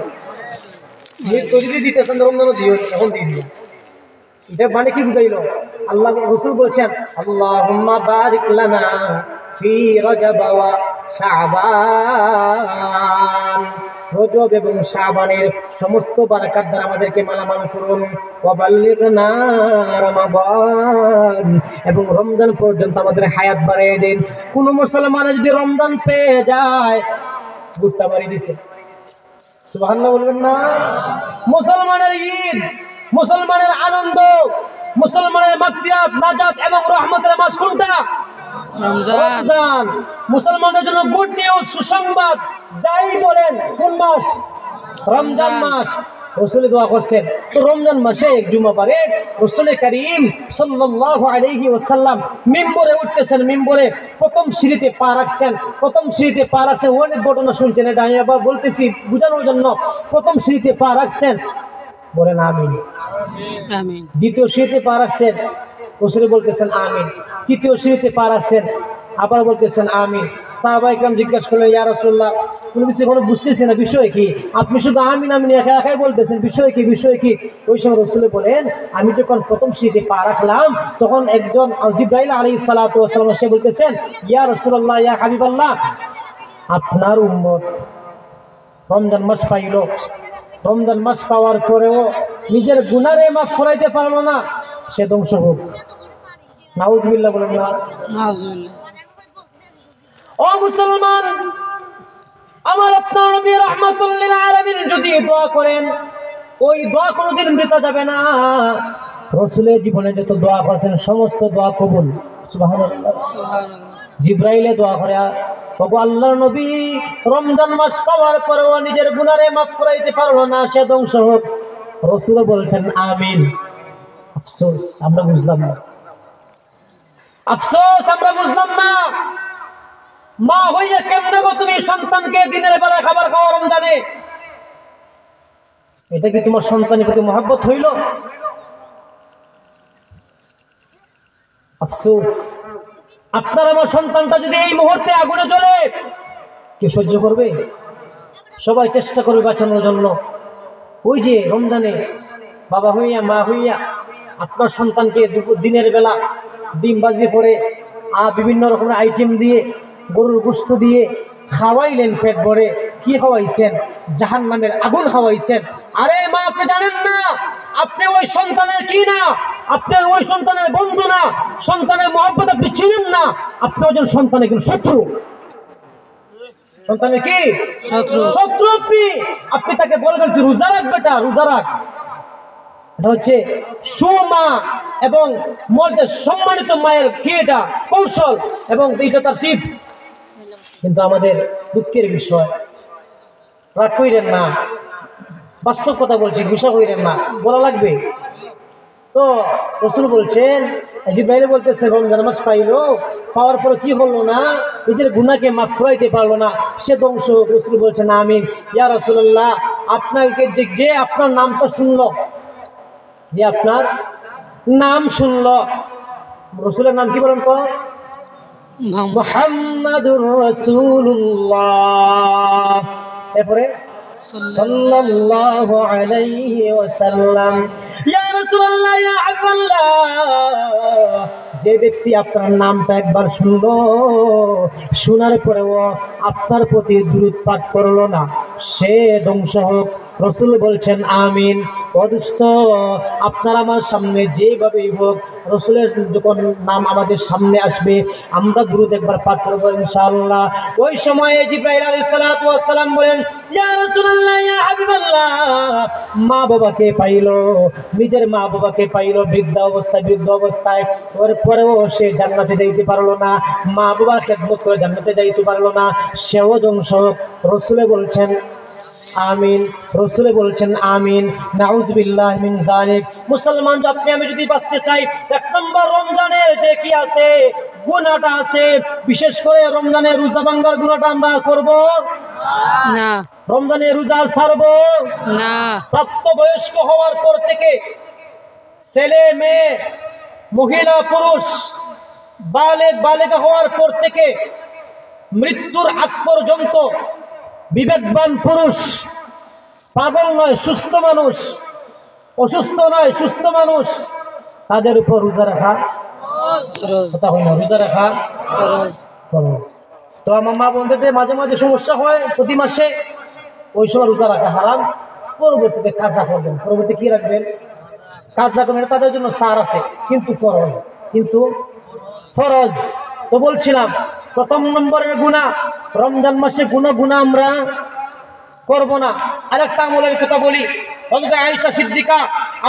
যদি দিতেছেন রমজানও দিও, এখন দিয়ে দিও। এটা মানে কি বুঝাইল? আল্লাহ রাসূল বলছেন, আল্লাহুম্মা বারিক লানা ফি রজব ওয়া শাবান, রজব এবং শাবানের সমস্ত বারাকাত দ্বারা আমাদেরকে মালামাল করুন। ওয়া বাল্লিগনা রমাদান, এবং রমজান পর্যন্ত আমাদের হায়াত বাড়িয়ে দিন। কোন মুসলমান যদি রমজান পেয়ে যায়, গুট্টা বাড়ি দিছে, সুবহানাল্লাহ বলবেন না? মুসলমানের ঈদ, মুসলমানের আনন্দ, মুসলমানের মাগফিরাত, নাজাত এবং রহমতের মাস কোনটা? রমজান। মুসলমানদের জন্য গুড নিউজ, সুসংবাদ, যাই বলেন, কোন মাস? রমজান মাস। রাসূল দোয়া করছেন, তো রমজান মাসে এক জুমা পারে রাসূল করিম সাল্লাল্লাহু আলাইহি ওয়াসাল্লাম মিম্বরে উঠতেছেন, মিম্বরে প্রথম সিঁড়িতে পা রাখছেন, অনেক ঘটনা শুনছেন, এটা আমি আবার বলতেছি বোঝানোর জন্য। প্রথম সিঁড়িতে পা রাখছেন, বলেন আমিন। দ্বিতীয় সিঁড়িতে পা রাখছেন, রাসূল বলতেছেন আমিন। তৃতীয় সিঁড়িতে পা রাখছেন, আবার বলতেছেন আমিন। সাহাবায়ে কেরাম জিজ্ঞাসা করলেন, ইয়া রাসূলুল্লাহ, কোনো কিছু কোনো বুঝতেছি না, বিষয় কি? আপনি শুধু আমিন আমিন একা একাই বলতেছেন, বিষয় কি, বিষয় কি? ওই সময় রাসূল বলেন, আমি যখন প্রথম সিঁড়িতে পা রাখলাম তখন একজন জিবরাইল আলাইহিস সালাতু ওয়াস সালাম এসে বলতেছেন, ইয়া রাসূলুল্লাহ, ইয়া হাবিবাল্লাহ, আপনার উম্মত রমজান মাস পাইল, রমজান মাস পাওয়ার পরেও নিজের গুনারে মাফ করাইতে পারলো না, সে ধ্বংস হোক। নাউজুবিল্লাহ বলেন না। নাউজুবিল্লাহ। ও মুসলমান, আমার আপনার নবী রাহমাতুল লিল আলামিন যদি দোয়া করেন, ওই দোয়া কোনোদিন বৃথা যাবে না। রাসূলের জীবনে যত দোয়া করেছেন সমস্ত দোয়া কবুল। সুবহানাল্লাহ। সুবহানাল্লাহ। জিবরাইলে দোয়া করে, ওগো আল্লাহর নবী, রমজান মাস পাওয়ার পরেও নিজের গুনারে মাফ করাইতে পারলো না, সে ধ্বংস হোক। রাসূল বলছেন আমিন। আফসোস আমরা বুঝলাম না, আফসোস আমরা বুঝলাম না। মা হইয়া কেমনে গো তুমি সন্তানকে দিনের বেলা খাবার খাওয়া রমজানে? এটা কি তোমার সন্তানের প্রতি মহব্বত হইল? আফসোস, আপনার আমার সন্তানটা যদি এই মুহূর্তে আগুনে জ্বলে, কে সহ্য করবে? সবাই চেষ্টা করবে বাঁচানোর জন্য। ওই যে রমজানে বাবা হইয়া মা হইয়া আপনার সন্তানকে দিনের বেলা ডিম বাজি করে বিভিন্ন রকমের আইটেম দিয়ে, গরুর গোশত দিয়ে খাওয়াইলেন পেট ভরে। কি খাওয়াইছেন? জাহান্নামের আগুন খাওয়াইছেন। আরে মা, আপনি জানেন না আপনি ওই সন্তানের কি না, আপনার ওই সন্তানের বন্ধু না, সন্তানের মহব্বত আপনি চিনেন না, আপনি ওজন সন্তানের কিন্তু শত্রু। সন্তানের কি শত্রু? শত্রু আপনি। আপনি তাকে বলবেন কি রোজা রাখ বেটা, রোজা রাখ। এটা হচ্ছে সুমা এবং মর্যাদা সম্মানিত মায়ের কি এটা কৌশল, এবং এটা তার টিপস। কিন্তু আমাদের দুঃখের বিষয়, রাগ কইরেন না, বাস্তব কথা বলছি, গুসা কইরেন না, বলা লাগবে তো। রাসূল বলছেন, জিবরাইল বলতেছে রমজান মাস পাইলো, পাওয়ার পরে কি হলো না, নিজের গুনাহকে মাফ করাইতে পারলো না, সে ধ্বংস। রাসূল বলছেন আমিন। ইয়া রাসূলুল্লাহ, আপনাকে যে আপনার নামটা শুনলো, যে আপনার নাম শুনলো, রাসূলের নাম কি বলেন তো? মুহাম্মাদুর রাসূলুল্লাহ। এরপরে সাল্লাল্লাহু আলাইহি ওয়াসাল্লাম। ইয়া রাসূলুল্লাহ, ইয়া হাবিবাল্লাহ, যে ব্যক্তি আপনার নামটা একবার শুনলো, শোনার পরেও আপনার প্রতি দুরূদ পাঠ করলো না, সে ধ্বংস হোক। রাসূল বলছেন আমিন। অদুস্থ, আপনার আমার সামনে যেভাবেই হোক, রাসূলের যখন নাম আমাদের সামনে আসবে, আমরা দুরূদ একবার পাঠ করব ইনশাআল্লাহ। ওই সময়ে জিবরাইল আলাইহিস সালাতু ওয়াস সালাম বলেন, ইয়া রাসূলুল্লাহ, ইয়া হাবিবাল্লাহ, মা বাবাকে পাইলো, নিজের মা বাবাকে পাইলো বৃদ্ধ অবস্থায়, ওর পরেও সে জান্নাতে যাইতে পারলো না, মা বাবার খেদমত করে জান্নাতে যাইতে পারলো না, সেও ধ্বংস। রাসূলে বলছেন আমিন। রাসূলে বলছেন আমিন। নাউযুবিল্লাহি মিন যালিক। মুসলমান, আপনি আমি যদি বাঁচতে চাই, এক নম্বর রমজানের যে কি আছে, গুনাহটা আছে, বিশেষ করে রমজানের রোজা ভাঙার গুনাহটা আমরা করব না। রমজানে রোজা ছাড়বো না। প্রাপ্তবয়স্ক হওয়ার পর থেকে ছেলে মেয়ে, মহিলা পুরুষ, বালেগা হওয়ার পর থেকে মৃত্যুর আগ পর্যন্ত বিবেকবান পুরুষ, পাগল নয় সুস্থ মানুষ, অসুস্থ নয় সুস্থ মানুষ, তাদের উপর রোজা রাখা রোজা রাখা ফরজ। তো আমার মা বোনদের মাঝে মাঝে সমস্যা হয় প্রতি মাসে, ওই সময় রোজা রাখা হারাম। পরবর্তীতে কাজা করবেন, পরবর্তী কি রাখবেন? কাজা করবেন, তাদের জন্য সার আছে, কিন্তু ফরজ। তো বলছিলাম, প্রথম নম্বরের গুনাহ, রমজান মাসে গুনাহ আমরা করব না। আরেকটা আমলের কথা বলি। হযরত আয়েশা সিদ্দিকা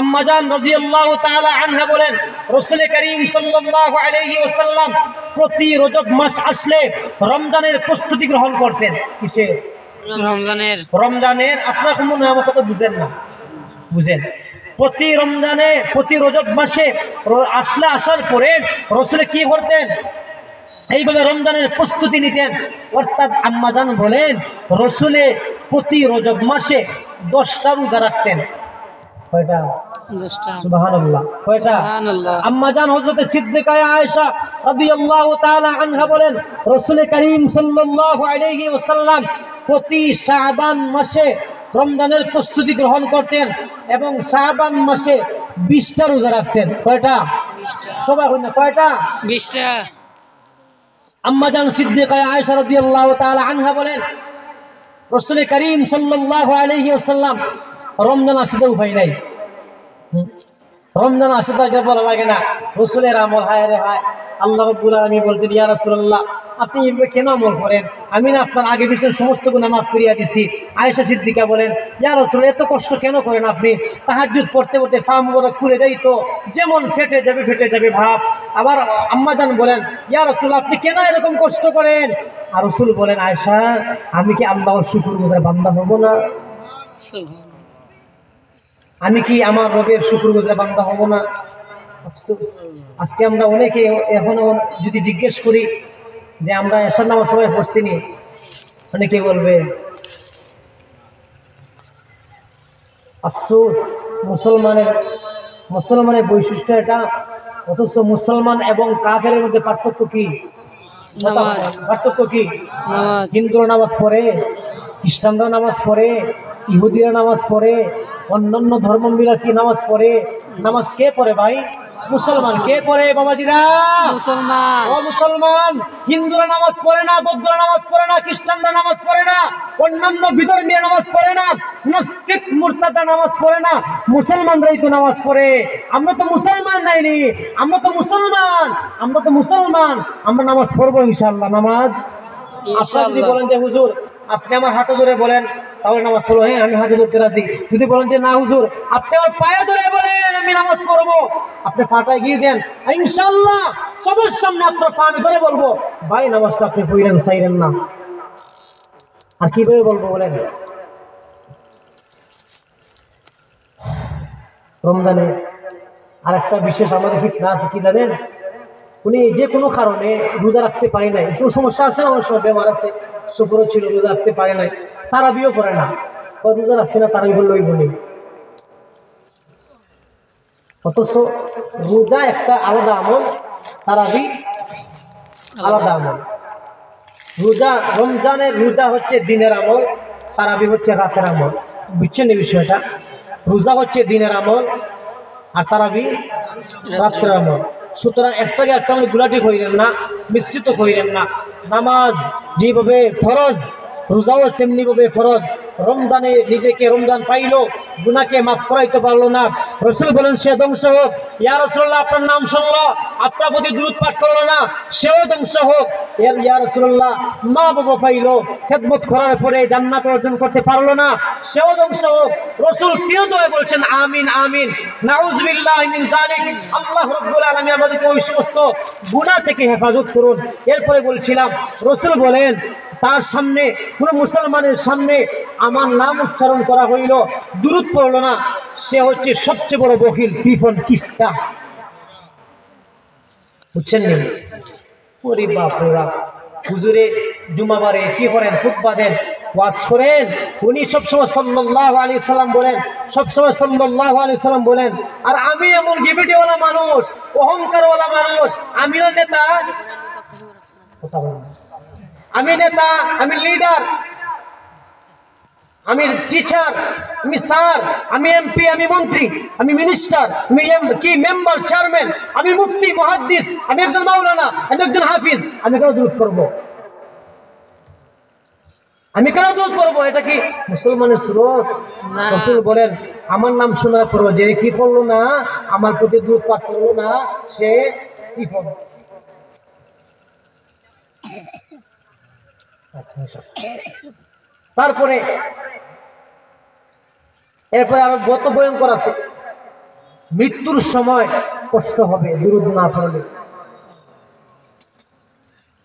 আম্মা জান রাদিয়াল্লাহু তাআলা আনহা বলেন, রাসূল করিম সাল্লাল্লাহু আলাইহি ওয়াসাল্লাম প্রতি রজব মাস আসলে রমজানের প্রস্তুতি গ্রহণ করতেন। কিসে? রমজানের। আপনারা কোন মনে আমার কথা বুঝেন না? বুঝেন। প্রতি রজব মাসে আসার পরে রাসূল কি করতেন? এইভাবে রমজানের প্রস্তুতি নিতেন। অর্থাৎ আম্মা জান বলেন, রাসূলে প্রতি রজব মাসে 10টা রোজা রাখতেন। কয়টা? 10টা। সুবহানাল্লাহ। কয়টা? সুবহানাল্লাহ। আম্মা জান হযরত সিদ্দিকা আয়েশা রাদিয়াল্লাহু তাআলা আনহা বলেন, রাসূল করিম সাল্লাল্লাহু আলাইহি ওয়াসাল্লাম প্রতি শাবান মাসে রমজানের প্রস্তুতি গ্রহণ করতেন এবং শাবান মাসে 20টা রোজা রাখতেন। কয়টা? 20টা। সবাই বলেন কয়টা? 20টা। আম্মা জান সিদ্দিকা আয়েশা রাদিয়াল্লাহু তাআলা আনহা বলেন, রাসূল করিম সাল্লাল্লাহু আলাইহি ওয়াসাল্লাম রমজান আসতে উপায় নাই। রমজান আসতে এটা বলা লাগে না, রাসূলের আমল। হায় রে হায়, আল্লাহ রাব্বুল আলামিন বলতেন, ইয়া রাসূলুল্লাহ আপনি কেন আমল করেন? আমি না আপনার আগে পিছনে সমস্ত গুনাহ মাফ করিয়া দিছি। আয়েশা সিদ্দিকা বলেন, ইয়া রাসূল এত কষ্ট কেন করেন আপনি? তাহাজ্জুদ পড়তে পড়তে পা মোবারক ফুলে যাই তো, যেমন ফেটে যাবে ভাব। আবার আম্মা জান বলেন, ইয়া রাসূল আপনি কেন এরকম কষ্ট করেন? আর রাসূল বলেন, আয়েশা আমি কি আল্লাহর শুকরগুজার বান্দা হব না? আমি কি আমার রবের শুকরগুজার বান্দা হব না? আফসোস, আজকে আমরা অনেকে এখনো যদি জিজ্ঞেস করি যে আমরা এশার নামাজ সময় পড়ছি নি, অনেকে বলবে। আফসোস, মুসলমানের বৈশিষ্ট্য এটা। অথচ মুসলমান এবং কাফেরের মধ্যে পার্থক্য কি? পার্থক্য কি? হিন্দুরা নামাজ পড়ে, খ্রিস্টানরা নামাজ পড়ে, ইহুদিরা নামাজ পড়ে, অন্যান্য ধর্মাবলম্বীরা কি নামাজ পড়ে? নামাজ কে পড়ে ভাই? মুসলমান। কে পড়ে বাবাজিরা? মুসলমান। ও মুসলমান। হিন্দুরা নামাজ পড়ে না, বৌদ্ধরা নামাজ পড়ে না, খ্রিস্টানরা নামাজ পড়ে না, অন্যান্য বিধর্মীয় নামাজ পড়ে না, নাস্তিক মুরতাদা নামাজ পড়ে না, মুসলমানরাই তো নামাজ পড়ে। আমরা তো মুসলমান নাইনি, আমরা তো মুসলমান। আমরা নামাজ পড়বো ইনশাআল্লাহ। নামাজ আপনারা যদি বলেন যে হুজুর আপনি আমার হাতে ধরে বলেন তাহলে নামাজ পড়বো, হ্যাঁ আমি হাতে ধরতে রাজি। যদি বলেন যে না হুজুর আপনি আমার পায়ে ধরে বলেন আমি নামাজ পড়বো, আপনি পাটায় গিয়ে দেন, ইনশাআল্লাহ সবার সামনে আপনার পা আমি ধরে বলবো ভাই নামাজটা আপনি পড়েন, চাইলেন না। আর কিভাবে বলবো বলেন? রমজানে আর একটা বিশেষ আমাদের ফিতনা আছে, কি জানেন? উনি যে কোনো কারণে রোজা রাখতে পারে নাই, সমস্যা আছে, আমার সব বেমার আছে, সফরও ছিল, রোজা রাখতে পারে নাই, তারাবিও করে না, রোজা রাখছে না, তারাবি বললেই বলি। অথচ রোজা একটা আলাদা আমল, তারাবি আলাদা আমল। রোজা হচ্ছে দিনের আমল, তারাবি হচ্ছে রাতের আমল। বুঝছেন এই বিষয়টা? রোজা হচ্ছে দিনের আমল আর তারাবি রাতের আমল। সুতরাং একটাকে একটা আমরা গুলাটি করিলেন না, মিশ্রিত করিলেন না। নামাজ যেভাবে ফরজ, রোজাও তেমনি ভাবে ফরজ। রমজানে নিজেকে রমজান পাইলো, গুনাহকে মাফ করাইতে পারলো না, রাসূল বলেন সে ধ্বংস হোক। ইয়া রাসূলুল্লাহ আপনার নাম শুনলো, আপনার প্রতি দুরূদ পাঠ করলো না, সেও ধ্বংস হোক। ইয়া রাসূলুল্লাহ মা বাবা পাইলো, খেদমত করার পরে জান্নাত অর্জন করতে পারলো না, সেও ধ্বংস হোক। রাসূল তিন দোয়া বলছেন আমিন আমিন, নাউযুবিল্লাহি মিন যালিক। আল্লাহ রাব্বুল আলামিন আমাদেরকে ওই সমস্ত গুনাহ থেকে হেফাজত করুন। এরপরে বলছিলাম, রাসূল বলেন তার সামনে, কোন মুসলমানের সামনে আমার নাম উচ্চারণ করা হইল, দুরূদ পড়ল না, সে হচ্ছে সবচেয়ে বড় বখিল, কৃপণ, কিফটা। বুঝছেন নি? ওরে বাপ রে বাপ, হুজুরে জুমাবারে কি করেন? খুতবা দেন, ওয়াজ করেন, উনি সবসময় সাল্লাল্লাহু আলাইহি সাল্লাম বলেন, সবসময় সাল্লাল্লাহু আলাইহি সাল্লাম বলেন। আর আমি এমন গিভিটিওয়ালা মানুষ, অহংকারওয়ালা মানুষ, আমিও নেতা, আমি নেতা, আমি লিডার, আমি টিচার, আমি স্যার, আমি এমপি, আমি মন্ত্রী, আমি মিনিস্টার, আমি মেম্বার, চেয়ারম্যান, আমি মুফতি, মুহাদ্দিস, আমি একজন মাওলানা, আমি একজন হাফিজ, আমি কেন দুরূদ পড়ব? আমি কেন দুরূদ পড়ব? এটা কি মুসলমানের সুরত? রাসূল বলেন আমার নাম শোনার পর যে কি করলো না, আমার প্রতি দুরূদ পাঠ করলো না, সে কি করবে? তারপরে এরপরে আরো যত ভয়ঙ্কর আছে, মৃত্যুর সময় কষ্ট হবে দুরূদ না পড়লে,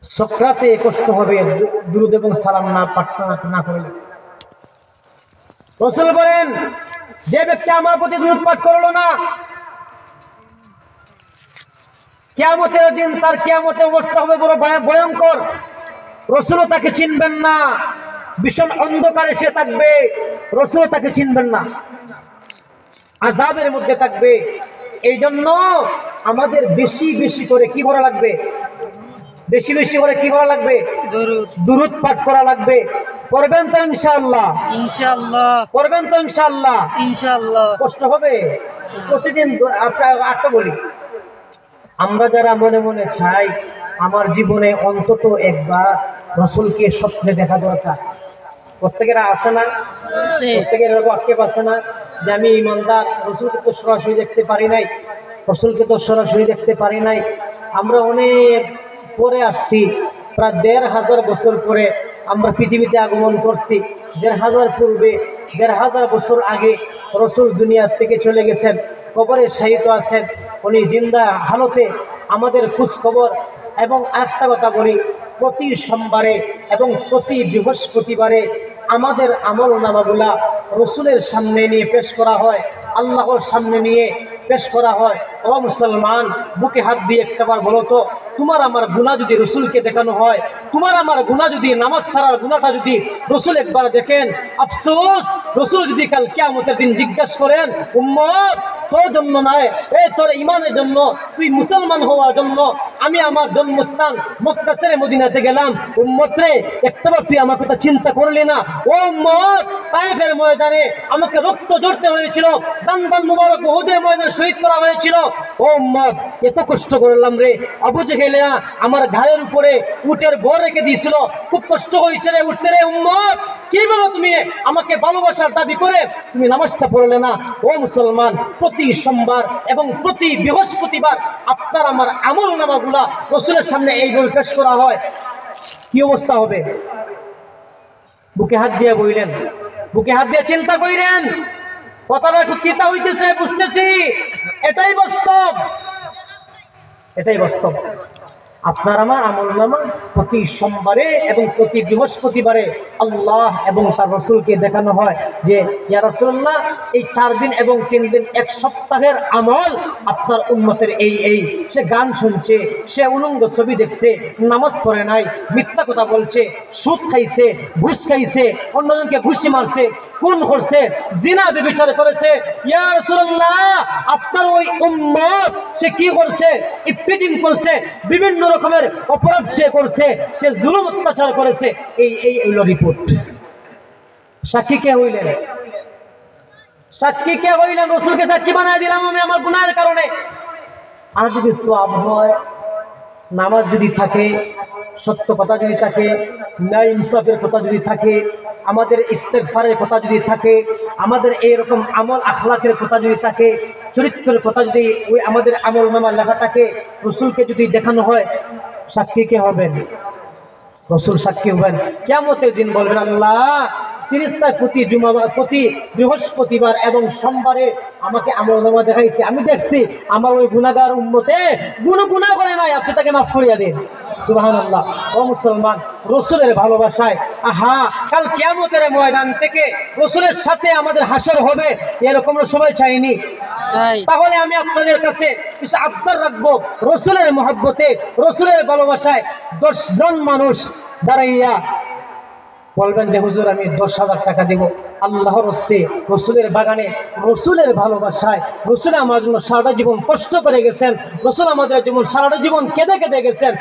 সকরাতে কষ্ট হবে দুরূদ এবং সালাম না পাঠ না করলে। রাসূল বলেন যে ব্যক্তি আমার প্রতি দুরূদ পাঠ করলো না, কিয়ামতের দিন তার কিয়ামতের অবস্থা হবে বড় ভয়ঙ্কর। রাসূল তাকে চিনবেন না, ভীষণ অন্ধকারে সে থাকবে, রাসূল তাকে চিনবেন না, আযাবের মধ্যে থাকবে। এই জন্য আমাদের বেশি বেশি করে কি করা লাগবে? বেশি বেশি করে কি করা লাগবে? দরুদ। দুরূদ পাঠ করা লাগবে। করবেন তো ইনশাআল্লাহ? ইনশাআল্লাহ। করবেন তো ইনশাআল্লাহ? ইনশাআল্লাহ। কষ্ট হবে প্রতিদিন। একটা বলি, আমরা যারা মনে মনে চাই আমার জীবনে অন্তত একবার রসুলকে স্বপ্নে দেখা দরকার, প্রত্যেকের আছে না? প্রত্যেকের এরকম আক্ষেপ আছে না যে আমি ইমানদার, রসুলকে তো সরাসরি দেখতে পারি নাই, রসুলকে তো সরাসরি দেখতে পারি নাই। আমরা অনেক পরে আসছি, প্রায় ১৫০০ বছর পরে আমরা পৃথিবীতে আগমন করছি। ১৫০০ পূর্বে, ১৫০০ বছর আগে রসুল দুনিয়ার থেকে চলে গেছেন, কবরে শায়িত আছেন। উনি জিন্দা হালতে আমাদের খোঁজ খবর। এবং আরেকটা কথা বলি, প্রতি সোমবারে এবং প্রতি বৃহস্পতিবারে আমাদের আমল নামাগুলা রসুলের সামনে নিয়ে পেশ করা হয়, আল্লাহর সামনে নিয়ে পেশ করা হয়। ও মুসলমান, বুকে হাত দিয়ে একটাবার বলো তো, তোমার আমার গুনাহ যদি রসুলকে দেখানো হয়, তোমার আমার গুনাহ যদি, নামাজ ছাড়ার গুনাহটা যদি রসুল একবার দেখেন, আফসোস, রসুল যদি কাল কিয়ামতের দিন জিজ্ঞাসা করেন, উম্মত তোর জন্য নয়, তোর ইমানের জন্য, তুই মুসলমান হওয়ার জন্য আমি আমার জন্মস্থান মক্কা ছেড়ে মদিনাতে গেলাম, উম্মত রে একটাবার তুই আমার কথা চিন্তা করলি না? ও উম্মত, তায়েফের ময়দানে আমাকে রক্ত ঝরতে হয়েছিল, দান দান মুবারক উহুদের ময়দানে শহীদ করা হয়েছিল। ও উম্মত, এত কষ্ট করলাম রে, আবু জেহেলিয়া আমার ঘাড়ের উপরে উটের ভর রেখে দিয়েছিল, খুব কষ্ট হয়েছে রে উঠতে রে। উম্মত, কি বলো তুমি আমাকে ভালোবাসার দাবি করে তুমি নামাজটা পড়লে না? ও মুসলমান, প্রতি সোমবার এবং প্রতি বৃহস্পতিবার আপনার আমার আমল নামাগুলা রসুলের সামনে এইভাবে পেশ করা হয়, কি অবস্থা হবে? বুকে হাত দিয়ে বইলেন, বুকে হাত দিয়ে চিন্তা কইলেন, কথাটা একটু কিতা হইতেছে বুঝতেছি, এটাই বাস্তব, এটাই বাস্তব। আপনার আমার আমল নামা প্রতি সোমবারে এবং প্রতি বৃহস্পতিবারে আল্লাহ এবং তার রসুলকে দেখানো হয় যে ইয়া রাসূলুল্লাহ, এই 4 দিন এবং 3 দিন, 1 সপ্তাহের আমল আপনার উম্মতের এই। সে গান শুনছে, সে উলঙ্গ ছবি দেখছে, নামাজ পড়ে নাই, মিথ্যা কথা বলছে, সুদ খাইছে, ঘুষ খাইছে, অন্যজনকে ঘুষি মারছে, খুন করছে, জিনা ব্যভিচার করেছে। ইয়া রাসূলুল্লাহ, আপনার ওই উম্মত সে কি করছে? ইফতিজিং করছে, বিভিন্ন রকমের অপরাধ সে করছে, সে জুলুম অত্যাচার করেছে। এই হইল রিপোর্ট। সাক্ষী কে হইলেন? সাক্ষী কে হইলেন? রসুলকে সাক্ষী বানায় দিলাম আমি আমার গুনাহের কারণে। আর যদি সওয়াব হয়, নামাজ যদি থাকে, সত্য কথা যদি থাকে, ন্যায় ইনসাফের কথা যদি থাকে, আমাদের ইস্তেগফারের কথা যদি থাকে, আমাদের এইরকম আমল আখলাকের কথা যদি থাকে, চরিত্রের কথা যদি ওই আমাদের আমল নামা লেখা থাকে, রসুলকে যদি দেখানো হয়, সাক্ষী কে হবেন? রসুল সাক্ষী হবেন। কিয়ামতের দিন বলবেন, আল্লাহ ফেরেশতার প্রতি বৃহস্পতিবার এবং সোমবারে আমাকে আমলনামা দেখাইছে, আমি দেখছি আমার ওই গুনাহগার উম্মতে গুনাহ করে নাই, আপনি তাকে মাফ করিয়া দিন। সুবহানাল্লাহ। ও মুসলমান, রসুলের ভালোবাসায় কাল কিয়ামতের ময়দান থেকে রসুলের সাথে আমাদের হাসর হবে, এরকম সবাই চাইনি। তাহলে আমি আপনাদের কাছে কিছু আবদার রাখবো, রসুলের মহব্বতে, রসুলের ভালোবাসায় 10 জন মানুষ দাঁড়াইয়া বলবেন যে হুজুর আমি 10,000 টাকা দেব আল্লাহর হস্তে, রসুলের বাগানে, রসুলের ভালোবাসায়। রসুল আমার জন্য সারাটা জীবন কষ্ট করে গেছেন, রসুল আমাদের জীবন সারাটা জীবন কেঁদে কেঁদে গেছেন।